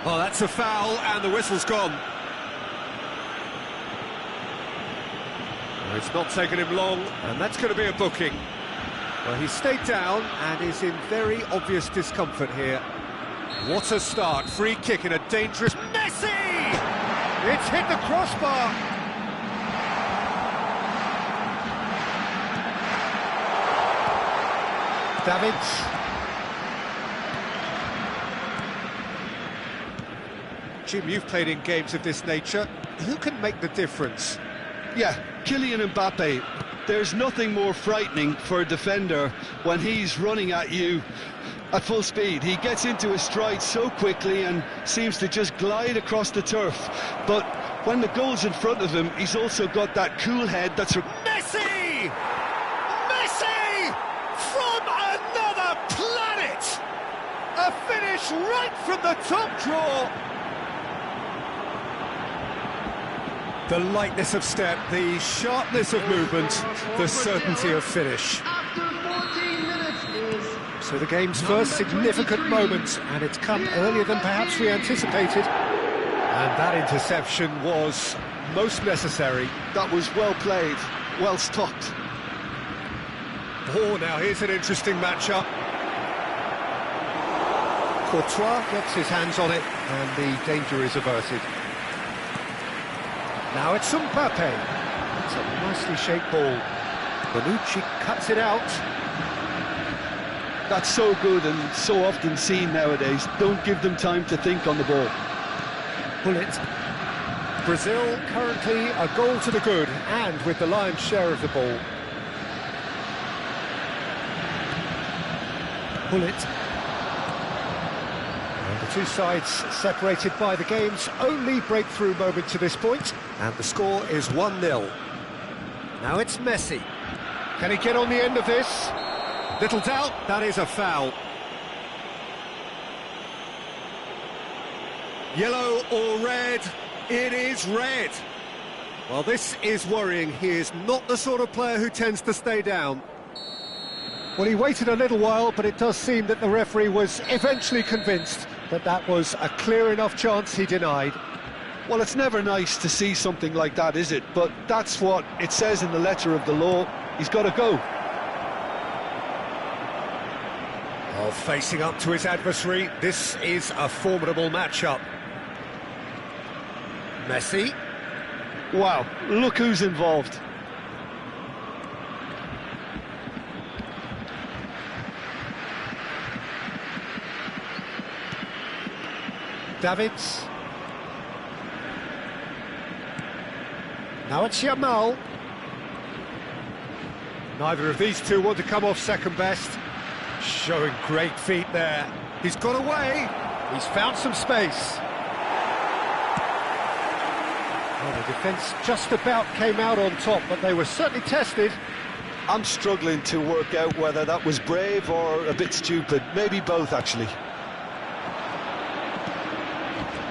Oh, that's a foul, and the whistle's gone. Well, it's not taken him long, and that's going to be a booking. Well, he stayed down and is in very obvious discomfort here. What a start, free kick in a dangerous... Messi! It's hit the crossbar. Davids. Jim, you've played in games of this nature. Who can make the difference? Yeah, Kylian Mbappe. There's nothing more frightening for a defender when he's running at you at full speed. He gets into his stride so quickly and seems to just glide across the turf. But when the goal's in front of him, he's also got that cool head that's... Messi! Messi! From another planet! A finish right from the top draw! The lightness of step, the sharpness of movement, the certainty of finish. So the game's first significant moment, and it's come earlier than perhaps we anticipated. And that interception was most necessary. That was well played, well stopped. Oh, now here's an interesting matchup. Courtois gets his hands on it, and the danger is averted. Now it's Mbappe. It's a nicely shaped ball. Bonucci cuts it out. That's so good and so often seen nowadays. Don't give them time to think on the ball. Bullet. Brazil currently a goal to the good, and with the lion's share of the ball. Bullet. And the two sides separated by the game's only breakthrough moment to this point. And the score is 1-0. Now it's Messi. Can he get on the end of this? Little doubt, that is a foul. Yellow or red? It is red. Well, this is worrying. He is not the sort of player who tends to stay down. Well, he waited a little while, but it does seem that the referee was eventually convinced that that was a clear enough chance he denied. Well, it's never nice to see something like that, is it? But that's what it says in the letter of the law. He's got to go. Oh, facing up to his adversary, this is a formidable matchup. Messi. Wow, look who's involved. Davids. Now it's Yamal. Neither of these two want to come off second best. Showing great feet there. He's got away. He's found some space. Well, the defence just about came out on top, but they were certainly tested. I'm struggling to work out whether that was brave or a bit stupid. Maybe both, actually.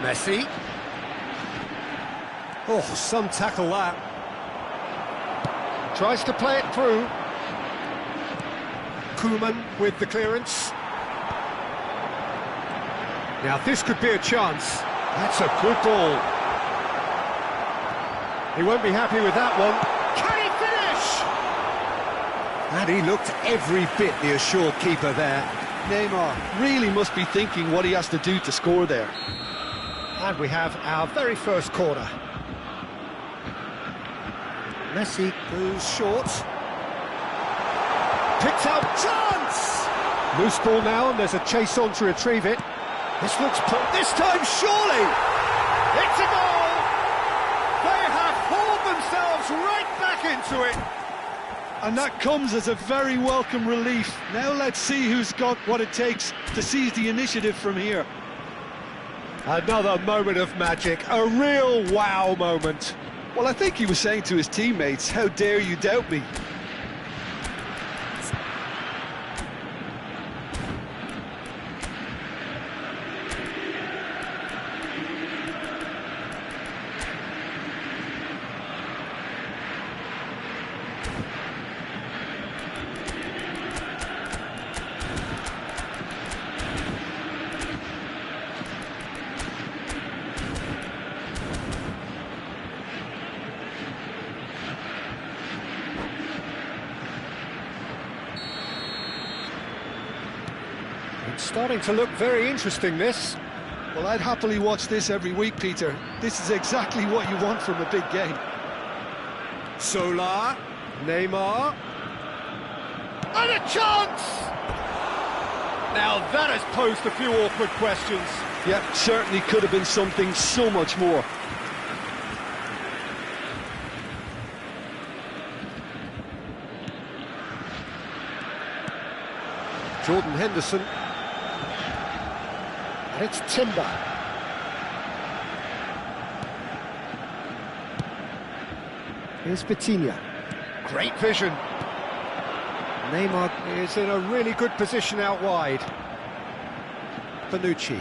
Messi. Oh, some tackle that. Tries to play it through. Koeman with the clearance. Now this could be a chance. That's a good ball. He won't be happy with that one. Can he finish? And he looked every bit the assured keeper there. Neymar really must be thinking what he has to do to score there. And we have our very first corner. Messi goes short. Picks out chance! Loose ball now, and there's a chase on to retrieve it. This looks put this time, surely! It's a goal! They have hauled themselves right back into it. And that comes as a very welcome relief. Now let's see who's got what it takes to seize the initiative from here. Another moment of magic, a real wow moment. Well, I think he was saying to his teammates, how dare you doubt me? It's starting to look very interesting, this. Well, I'd happily watch this every week, Peter. This is exactly what you want from a big game. Solar, Neymar, and a chance! Now that has posed a few awkward questions. Yep, certainly could have been something so much more. Jordan Henderson. And it's Timber. Here's Vitinha. Great vision. Neymar is in a really good position out wide. Bonucci.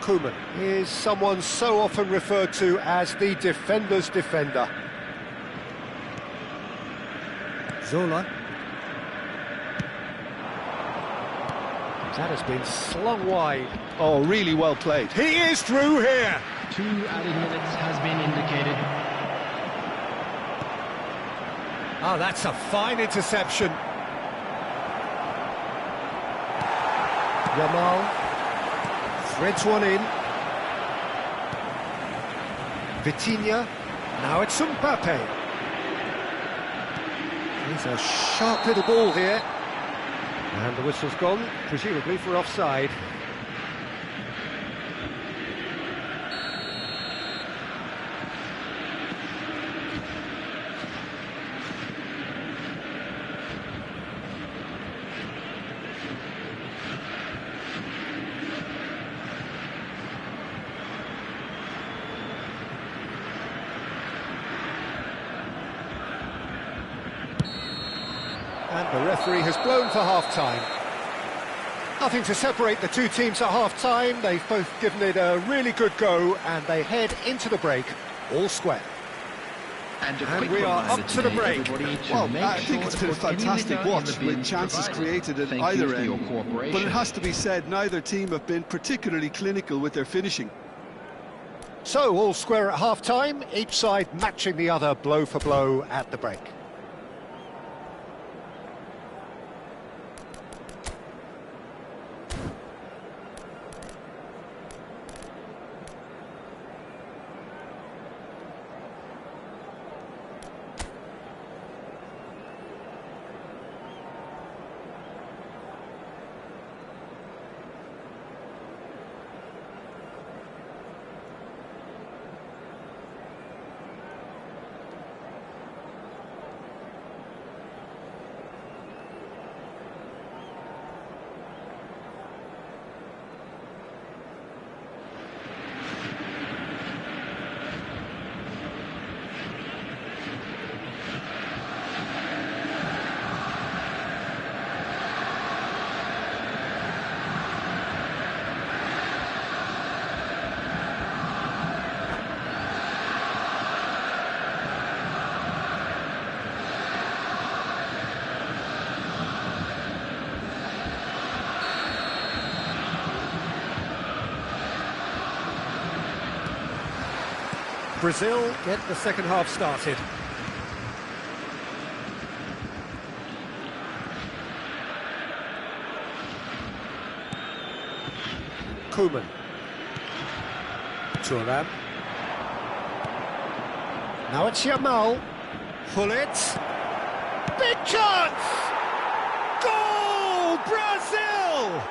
Koeman is someone so often referred to as the defender's defender. Zola. That has been slung wide. Oh, really well played. He is through here. 2 added minutes has been indicated. Oh, that's a fine interception. Yamal threads one in. Vitinha. Now it's Mbappe. He's a sharp little ball here. And the whistle's gone, presumably for offside. And the referee has blown for half-time. Nothing to separate the two teams at half-time. They've both given it a really good go, and they head into the break all square. And we are up to the break. Well, I think it's been a fantastic watch with chances created at either end. But it has to be said, neither team have been particularly clinical with their finishing. So, all square at half-time, each side matching the other blow for blow at the break. Brazil get the second half started. Koeman. Thuram. Now it's Yamal. Hullet. Big chance! Goal! Brazil!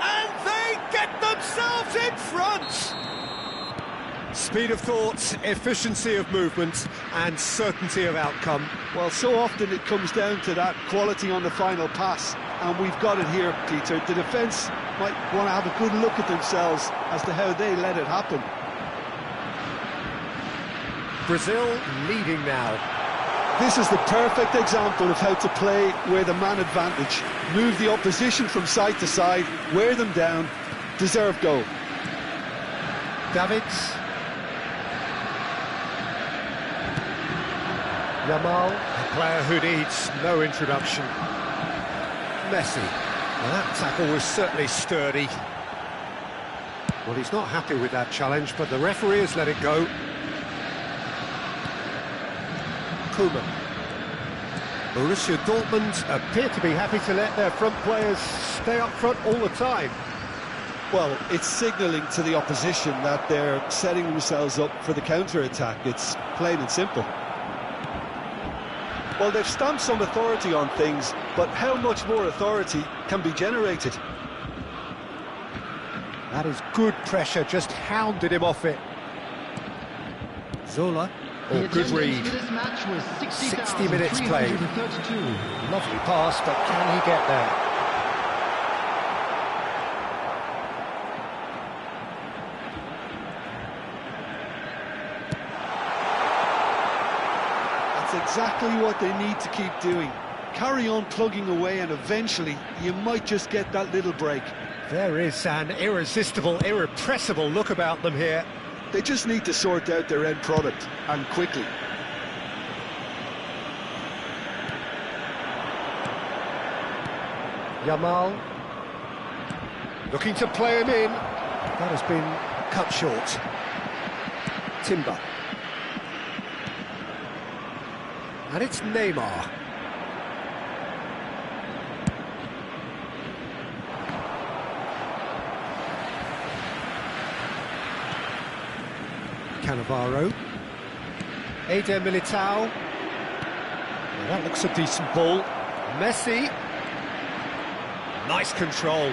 And they get themselves in front! Speed of thought, efficiency of movement, and certainty of outcome. Well, so often it comes down to that quality on the final pass, and we've got it here, Peter. The defence might want to have a good look at themselves as to how they let it happen. Brazil leading now. This is the perfect example of how to play with a man advantage. Move the opposition from side to side, wear them down, deserve goal. Davids. Yamal, a player who needs no introduction. Messi. Well, that tackle was certainly sturdy. Well, he's not happy with that challenge, but the referee has let it go. Koeman. Borussia Dortmund appear to be happy to let their front players stay up front all the time. Well, it's signalling to the opposition that they're setting themselves up for the counter-attack. It's plain and simple. Well, they've stamped some authority on things, but how much more authority can be generated? That is good pressure, just hounded him off it. Zola. Oh, good read. 60 minutes played. Lovely pass, but can he get there? That's exactly what they need to keep doing. Carry on plugging away, and eventually you might just get that little break. There is an irresistible, irrepressible look about them here. They just need to sort out their end product, and quickly. Yamal. Looking to play him in. That has been cut short. Timber. And it's Neymar. Cannavaro. Eder Militao. Well, that looks a decent ball. Messi. Nice control.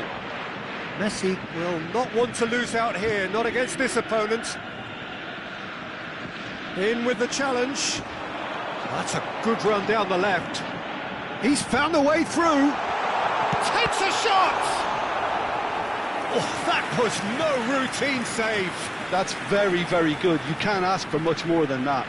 Messi will not want to lose out here, not against this opponent. In with the challenge. That's a good run down the left. He's found the way through. Takes a shot! Oh, that was no routine save. That's very, very good. You can't ask for much more than that.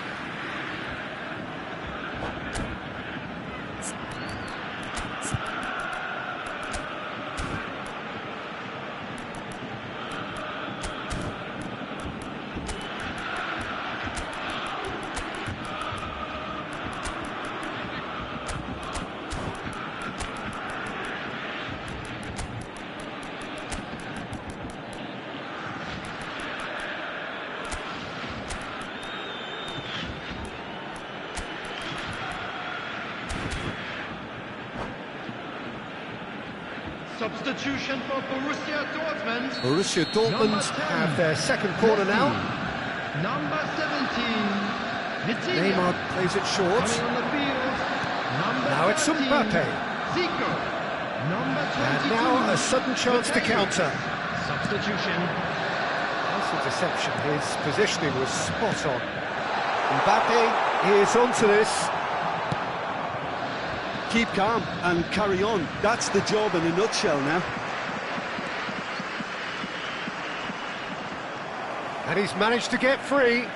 Substitution for Borussia Dortmund. Borussia Dortmund have their second corner now. Number 17. Neymar plays it short. On the field. Now it's Mbappe. Zico. Number 22. And now a sudden chance to counter. Substitution. That's a deception. His positioning was spot on. Mbappe is onto this. Keep calm and carry on. That's the job in a nutshell now. And he's managed to get free.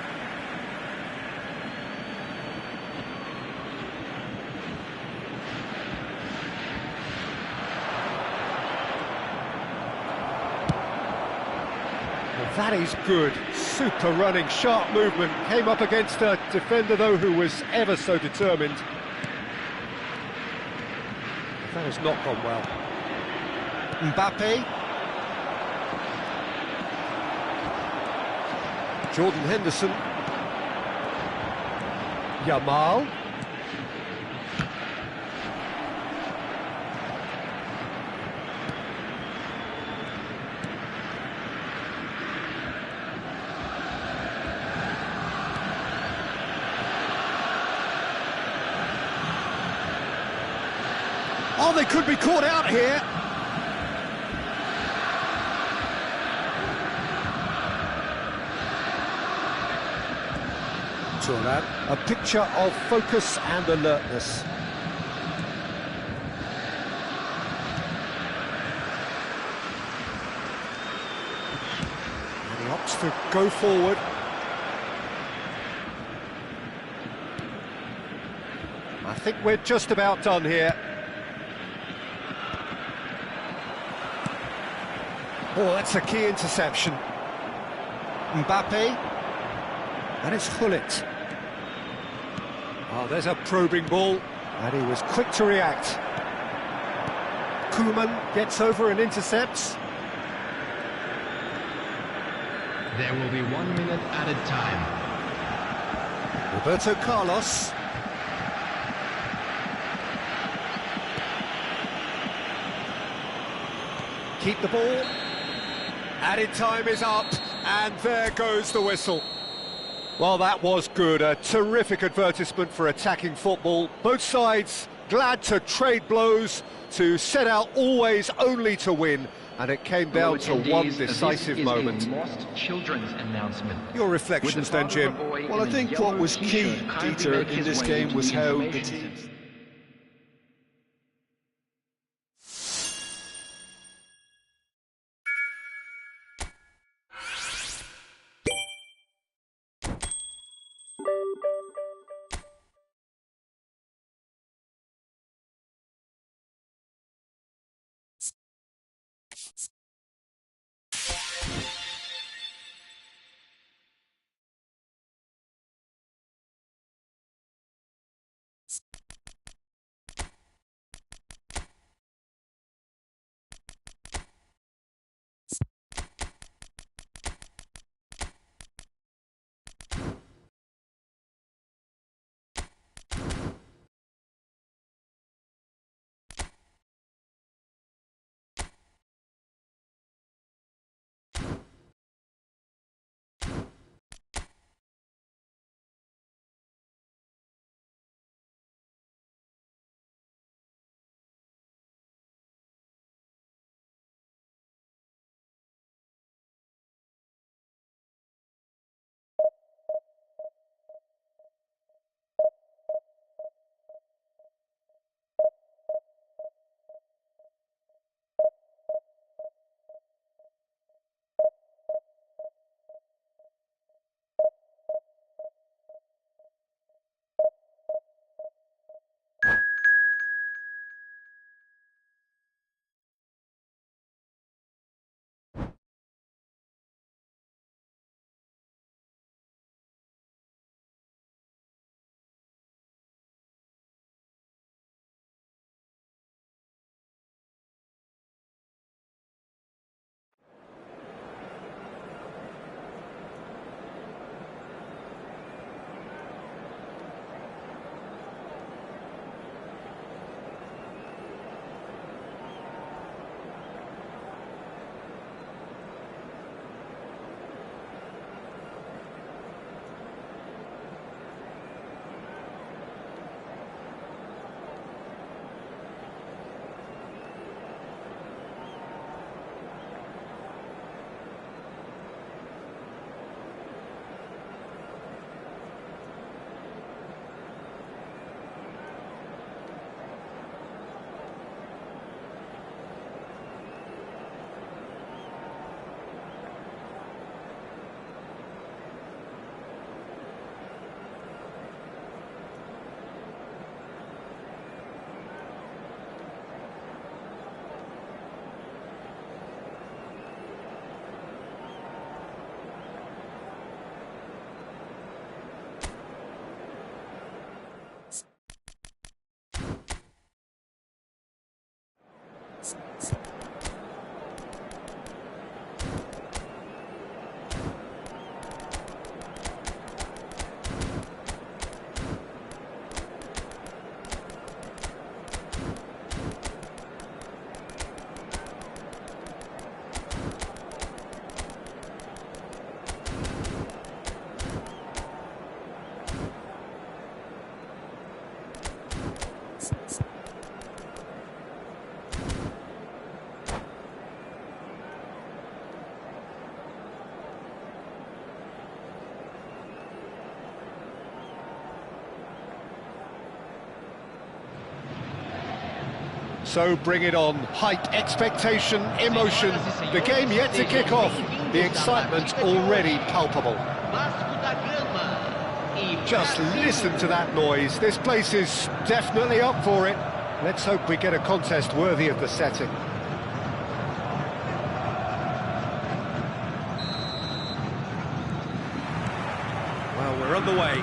Well, that is good. Super running, sharp movement. Came up against a defender, though, who was ever so determined. That has not gone well. Mbappe. Jordan Henderson. Yamal. Oh, they could be caught out here. Thuram, a picture of focus and alertness. And he opts to go forward. I think we're just about done here. Oh, that's a key interception. Mbappe. And it's Gullit. Oh, there's a probing ball. And he was quick to react. Koeman gets over and intercepts. There will be 1 minute added time. Roberto Carlos. Keep the ball. Added time is up, and there goes the whistle. Well, that was good. A terrific advertisement for attacking football. Both sides glad to trade blows, to set out always only to win, and it came down to one decisive moment. Lost children's announcement. Your reflections then, Jim? Well, I think what was key, Dieter, in this game was how the team... So bring it on. Hype, expectation, emotion. The game yet to kick off. The excitement already palpable. Just listen to that noise. This place is definitely up for it. Let's hope we get a contest worthy of the setting. Well, we're on the way.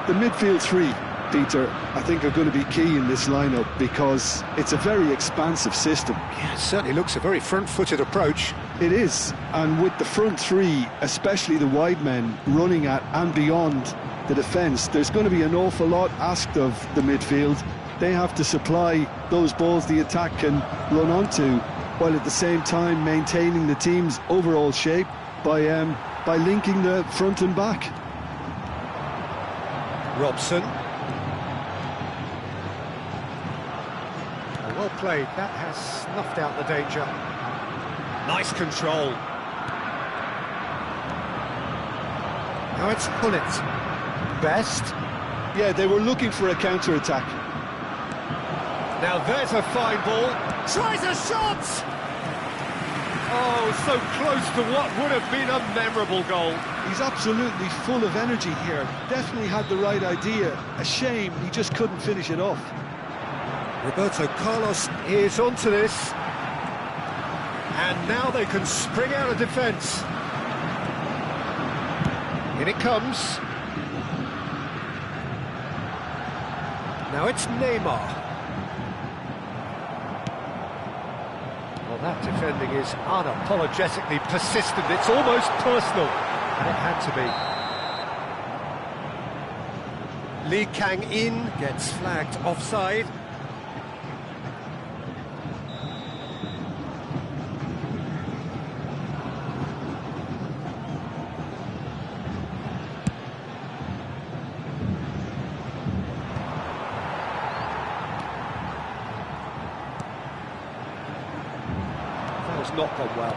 The midfield three, Peter, I think are going to be key in this lineup because it's a very expansive system. Yeah, it certainly looks a very front-footed approach. It is, and with the front three, especially the wide men, running at and beyond the defence, there's going to be an awful lot asked of the midfield. They have to supply those balls the attack can run onto, while at the same time maintaining the team's overall shape by linking the front and back. Robson. Well played, that has snuffed out the danger. Nice control. Now it's Pullet. Best. Yeah, they were looking for a counter-attack. Now there's a fine ball. Tries a shot! Oh, so close to what would have been a memorable goal. He's absolutely full of energy here. Definitely had the right idea. A shame he just couldn't finish it off. Roberto Carlos is onto this. And now they can spring out of defence. In it comes. Now it's Neymar. Well, that defending is unapologetically persistent. It's almost personal. And it had to be. Lee Kang-in gets flagged offside. Not gone well.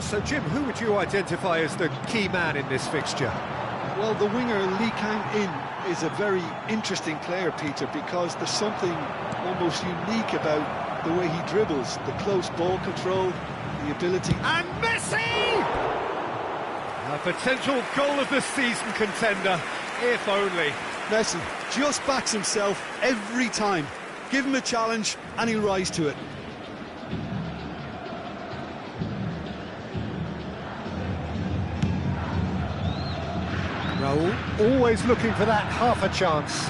So, Jim, who would you identify as the key man in this fixture? Well, the winger Lee Kang-in is a very interesting player, Peter, because there's something almost unique about the way he dribbles, the close ball control, the ability... And Messi! A potential goal of the season contender, if only. Messi just backs himself every time. Give him a challenge and he'll rise to it. Raul, always looking for that half a chance.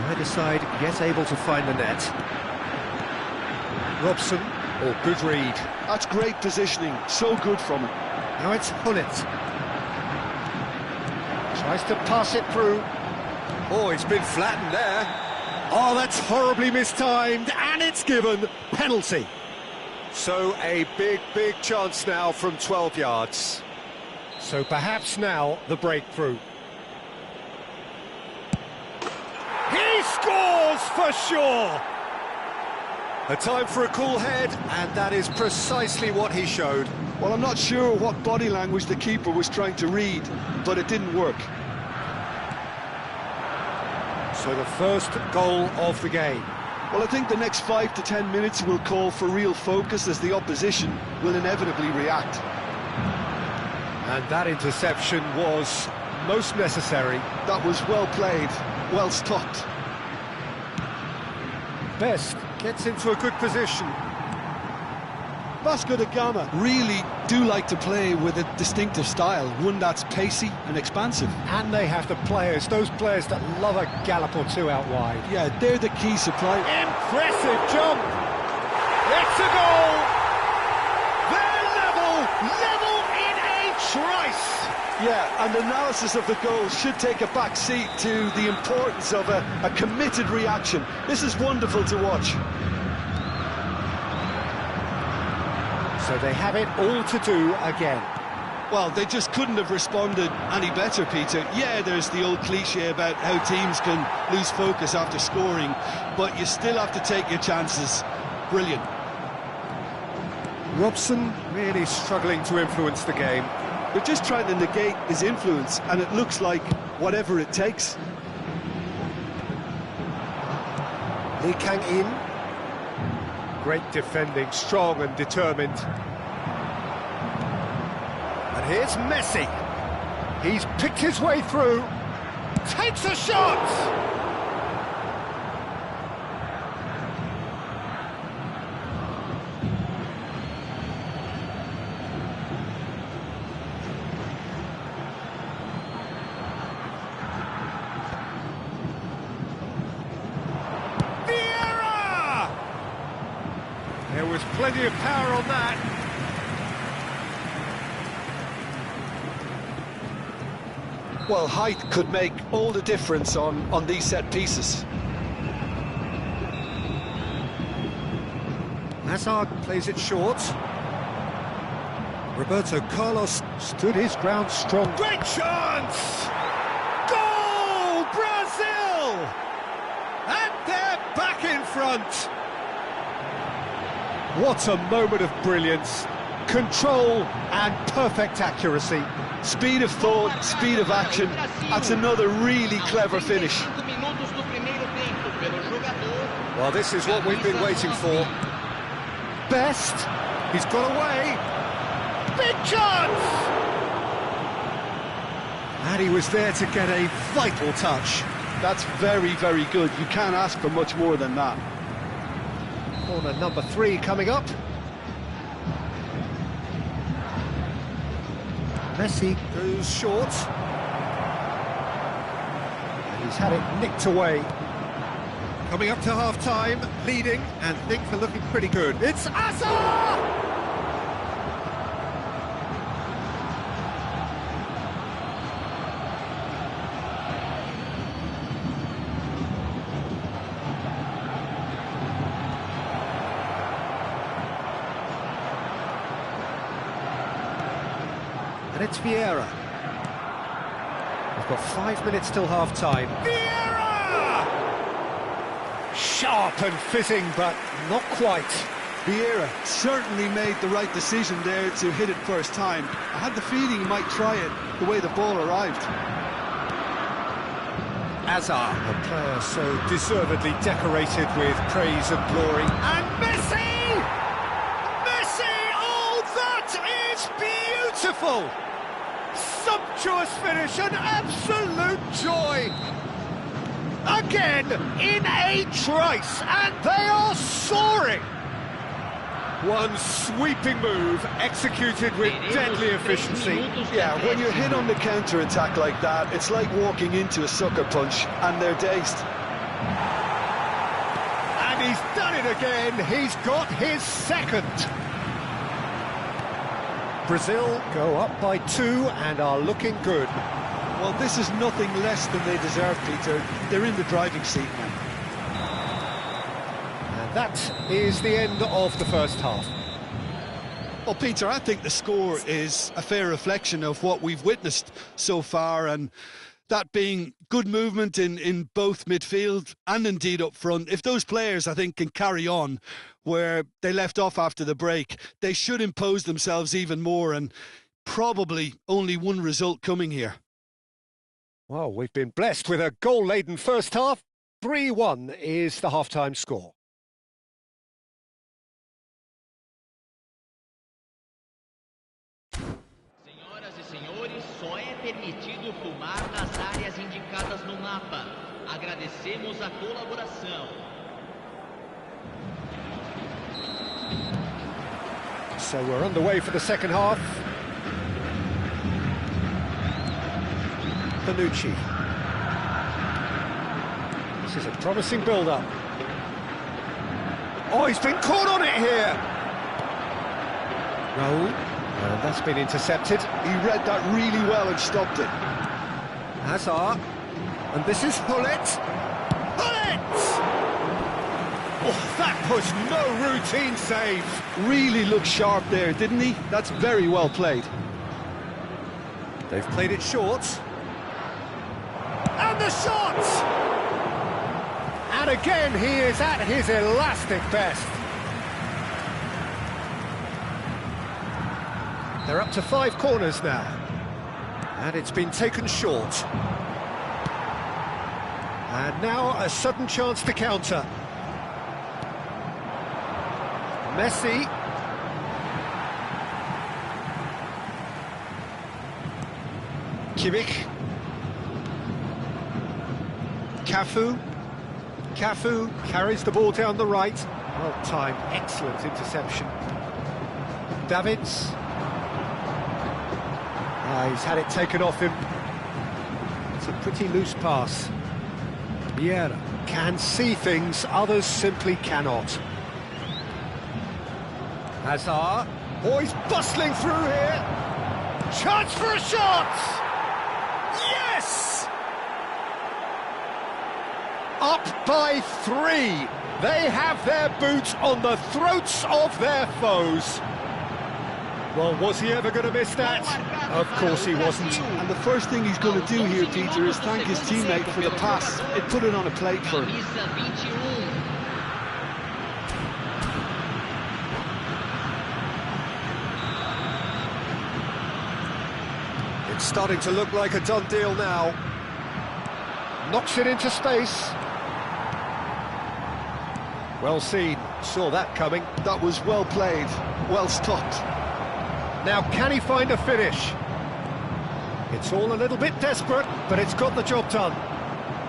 Either side yet able to find the net. Robson, good read. That's great positioning, so good from him. Now it's Pullet. Tries to pass it through. Oh, it's been flattened there. Oh, that's horribly mistimed, and it's given. Penalty. So a big chance now from 12 yards. So perhaps now the breakthrough. He scores for sure! A time for a cool head, and that is precisely what he showed. Well, I'm not sure what body language the keeper was trying to read, but it didn't work. So the first goal of the game. Well, I think the next 5 to 10 minutes will call for real focus as the opposition will inevitably react. And that interception was most necessary. That was well played, well stopped. Best gets into a good position. Vasco da Gama really do like to play with a distinctive style, one that's pacey and expansive. And they have the players, those players that love a gallop or two out wide. Yeah, they're the key supply. Impressive jump! It's a goal! They're level in a trice! Yeah, and analysis of the goal should take a back seat to the importance of a committed reaction. This is wonderful to watch. So they have it all to do again. Well, they just couldn't have responded any better, Peter. Yeah, there's the old cliche about how teams can lose focus after scoring, but you still have to take your chances. Brilliant. Robson really struggling to influence the game. They're just trying to negate his influence, and it looks like whatever it takes. Lee Kang-in. Great defending, strong and determined. And here's Messi. He's picked his way through. Takes a shot! There was plenty of power on that. Well, height could make all the difference on these set pieces. Hazard plays it short. Roberto Carlos Stood his ground strong. Great chance! Goal! Brazil! And they're back in front. What a moment of brilliance. Control and perfect accuracy. Speed of thought, speed of action. That's another really clever finish. Well, this is what we've been waiting for. Best. He's got away. Big chance! And he was there to get a vital touch. That's very, very good. You can't ask for much more than that. Corner number 3 coming up. Messi Goes short. and he's had it nicked away. Coming up to half-time, leading, and things are looking pretty good. It's Hazard! And it's Vieira. We've got 5 minutes till half-time. Vieira! Sharp and fizzing, but not quite. Vieira certainly made the right decision there to hit it first time. I had the feeling he might try it the way the ball arrived. Hazard, a player so deservedly decorated with praise and glory. And Messi! Messi! Oh, that is beautiful! Sumptuous finish, an absolute joy! Again, in a trice, and they are soaring! One sweeping move, executed with deadly efficiency. Yeah, when you're hit on the counter-attack like that, it's like walking into a sucker punch, and they're dazed. And he's done it again. He's got his second. Brazil go up by 2 and are looking good. Well, this is nothing less than they deserve, Peter. They're in the driving seat now. And that is the end of the first half. Well, Peter, I think the score is a fair reflection of what we've witnessed so far, and that being good movement in both midfield and indeed up front. If those players, I think, can carry on where they left off after the break, they should impose themselves even more, and probably only one result coming here. Well, we've been blessed with a goal-laden first half. 3-1 is the half-time score. Senhoras e senhores, só é permitido filmar nas áreas indicadas no mapa. Agradecemos a colaboração. So we're underway for the second half. Bonucci. This is a promising build-up. Oh, he's been caught on it here! Raul, and that's been intercepted. He read that really well and stopped it. Hazard, and this is Hullet. Hullet! Oh, that was no routine save. Really looked sharp there, didn't he? That's very well played. They've played it short. And the shot! And again, he is at his elastic best. They're up to 5 corners now. And it's been taken short. And now a sudden chance to counter. Messi. Kimmich. Cafu. Cafu carries the ball down the right. Well timed, excellent interception. Davids. He's had it taken off him. It's a pretty loose pass. Vieira can see things, others simply cannot. Hazard. Oh, he's bustling through here. Chance for a shot! Yes! Up by 3. They have their boots on the throats of their foes. Well, was he ever going to miss that? Of course he wasn't. And the first thing he's going to do here, Peter, is thank his teammate for the pass. It put it on a plate for him. It's starting to look like a done deal now. Knocks it into space. Well seen, saw that coming. That was well played, well stopped. Now, can he find a finish? It's all a little bit desperate, but it's got the job done.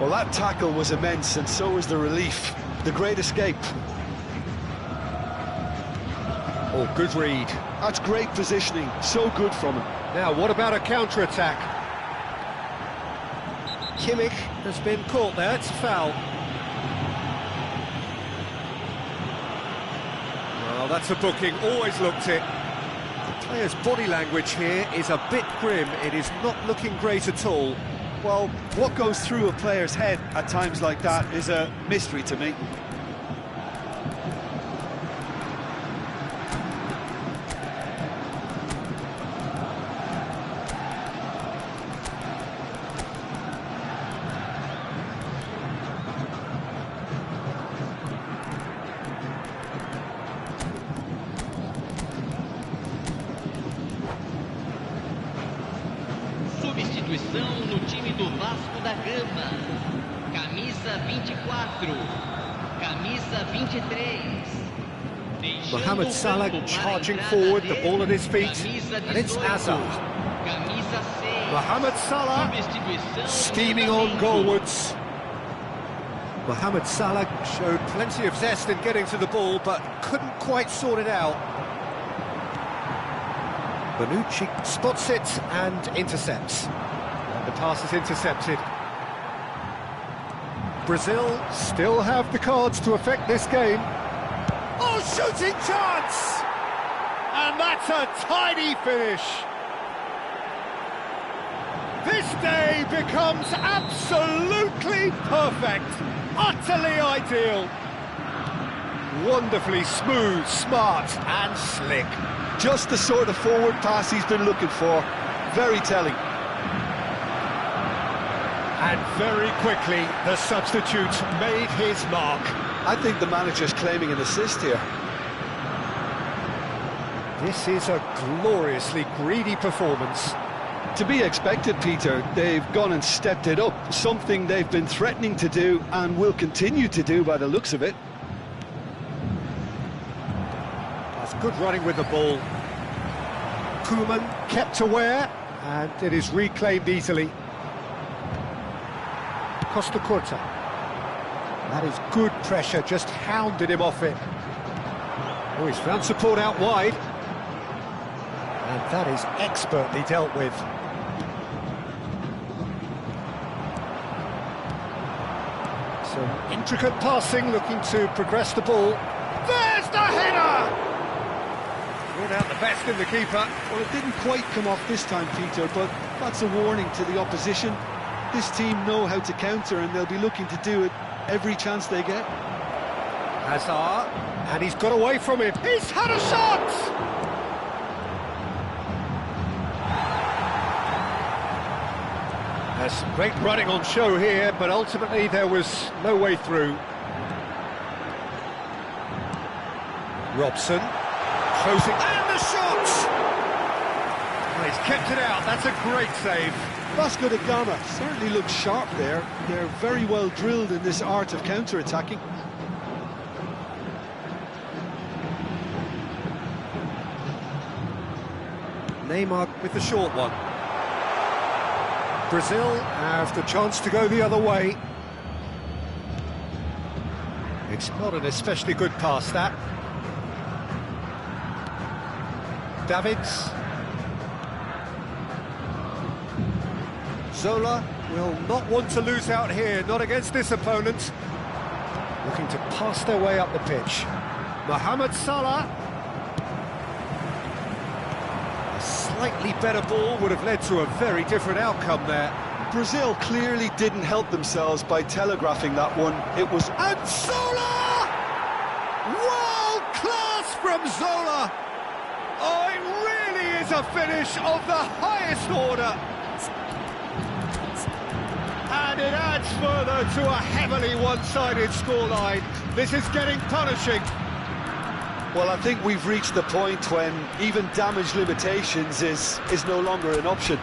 Well, that tackle was immense, and so was the relief. The great escape. Oh, good read. That's great positioning, so good from him. Now, what about a counter-attack? Kimmich has been caught there, it's a foul. Well, that's a booking, always looked it. The player's body language here is a bit grim. It is not looking great at all. Well, what goes through a player's head at times like that is a mystery to me. Substituição no time do Vasco da Gama. Camisa 24, camisa 23. Mohamed Salah charging forward, the ball at his feet, and it's Hazard. Mohamed Salah steaming on goalwards. Mohamed Salah showed plenty of zest in getting to the ball, but couldn't quite sort it out. Bonucci spots it and intercepts. And the pass is intercepted. Brazil still have the cards to affect this game. Oh, shooting chance! And that's a tidy finish. This day becomes absolutely perfect, utterly ideal. Wonderfully smooth, smart and slick. Just the sort of forward pass he's been looking for. Very telling. And very quickly, the substitute made his mark. I think the manager's claiming an assist here. This is a gloriously greedy performance. To be expected, Peter. They've gone and stepped it up. Something they've been threatening to do and will continue to do by the looks of it. That's good running with the ball. Koeman kept aware, and it is reclaimed easily. Costa Curta. That is good pressure, just hounded him off it. Oh, he's found support out wide. And that is expertly dealt with. Some intricate passing, looking to progress the ball. There's the header! Brought out the best in the keeper. Well, it didn't quite come off this time, Peter, but that's a warning to the opposition. This team know how to counter, and they'll be looking to do it every chance they get. Hazard, and he's got away from him. He's had a shot! There's some great running on show here, but ultimately there was no way through. Robson, closing, and the shot! Well, he's kept it out, that's a great save. Vasco da Gama certainly looks sharp there. They're very well drilled in this art of counter-attacking. Neymar with the short one. Brazil have the chance to go the other way. It's not an especially good pass, that. Davids. Zola will not want to lose out here, not against this opponent. Looking to pass their way up the pitch. Mohamed Salah. A slightly better ball would have led to a very different outcome there. Brazil clearly didn't help themselves by telegraphing that one. It was... And Zola! World class from Zola! Oh, it really is a finish of the highest order. And it adds further to a heavily one-sided scoreline. This is getting punishing. Well, I think we've reached the point when even damage limitations is no longer an option.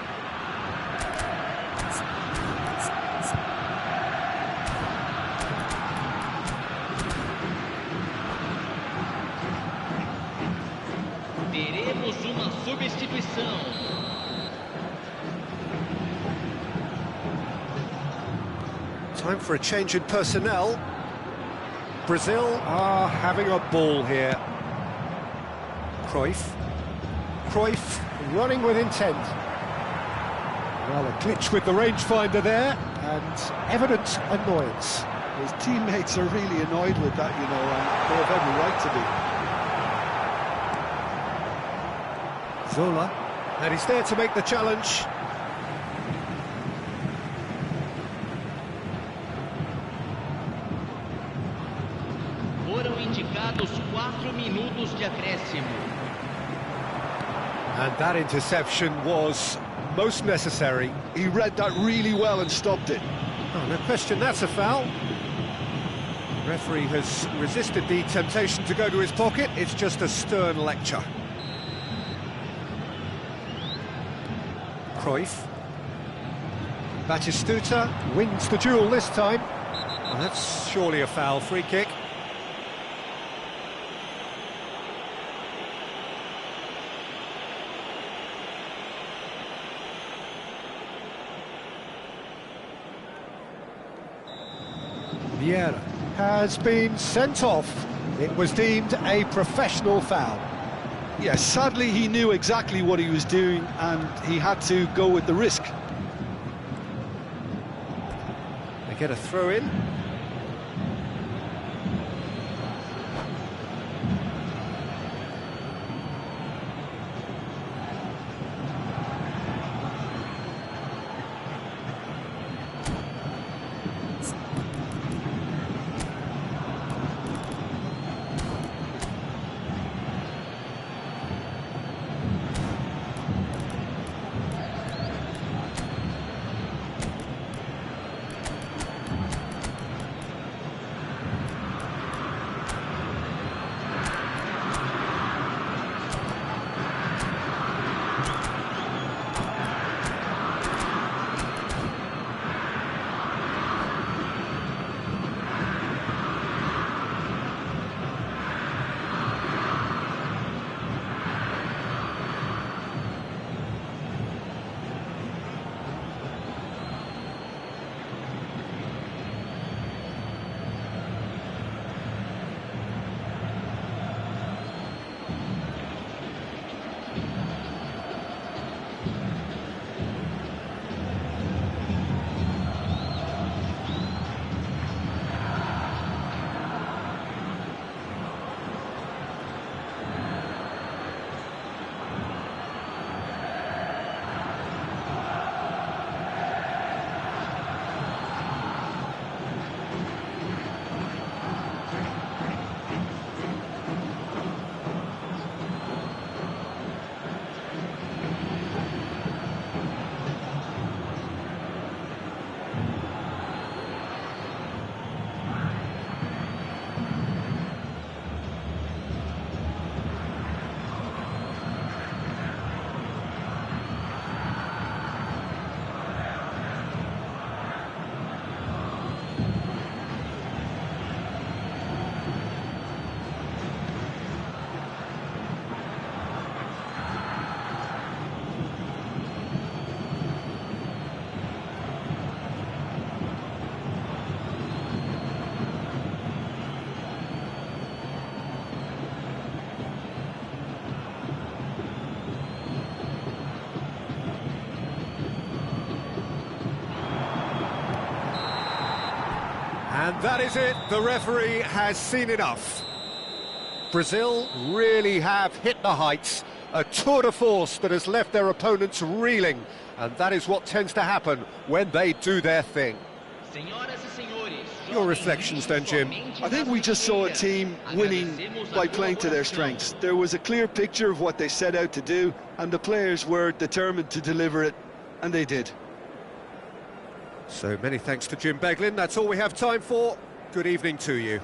Teremos uma substituição. Time for a change in personnel. Brazil are having a ball here. Cruyff running with intent. Well, a glitch with the rangefinder there, and evident annoyance. His teammates are really annoyed with that, you know, and they have every right to be. Zola, and he's there to make the challenge. Foram indicados 4 minutos de acréscimo. And that interception was most necessary. He read that really well and stopped it. Oh, no question, that's a foul. The referee has resisted the temptation to go to his pocket. It's just a stern lecture. Cruyff. Batistuta wins the duel this time. Well, that's surely a foul. Free kick. Vieira has been sent off. It was deemed a professional foul. Yes, sadly he knew exactly what he was doing and he had to go with the risk. They get a throw in. And that is it, the referee has seen enough. Brazil really have hit the heights, a tour de force that has left their opponents reeling, and that is what tends to happen when they do their thing. Your reflections then, Jim? I think we just saw a team winning by playing to their strengths. There was a clear picture of what they set out to do, and the players were determined to deliver it, and they did. So many thanks to Jim Beglin. That's all we have time for. Good evening to you.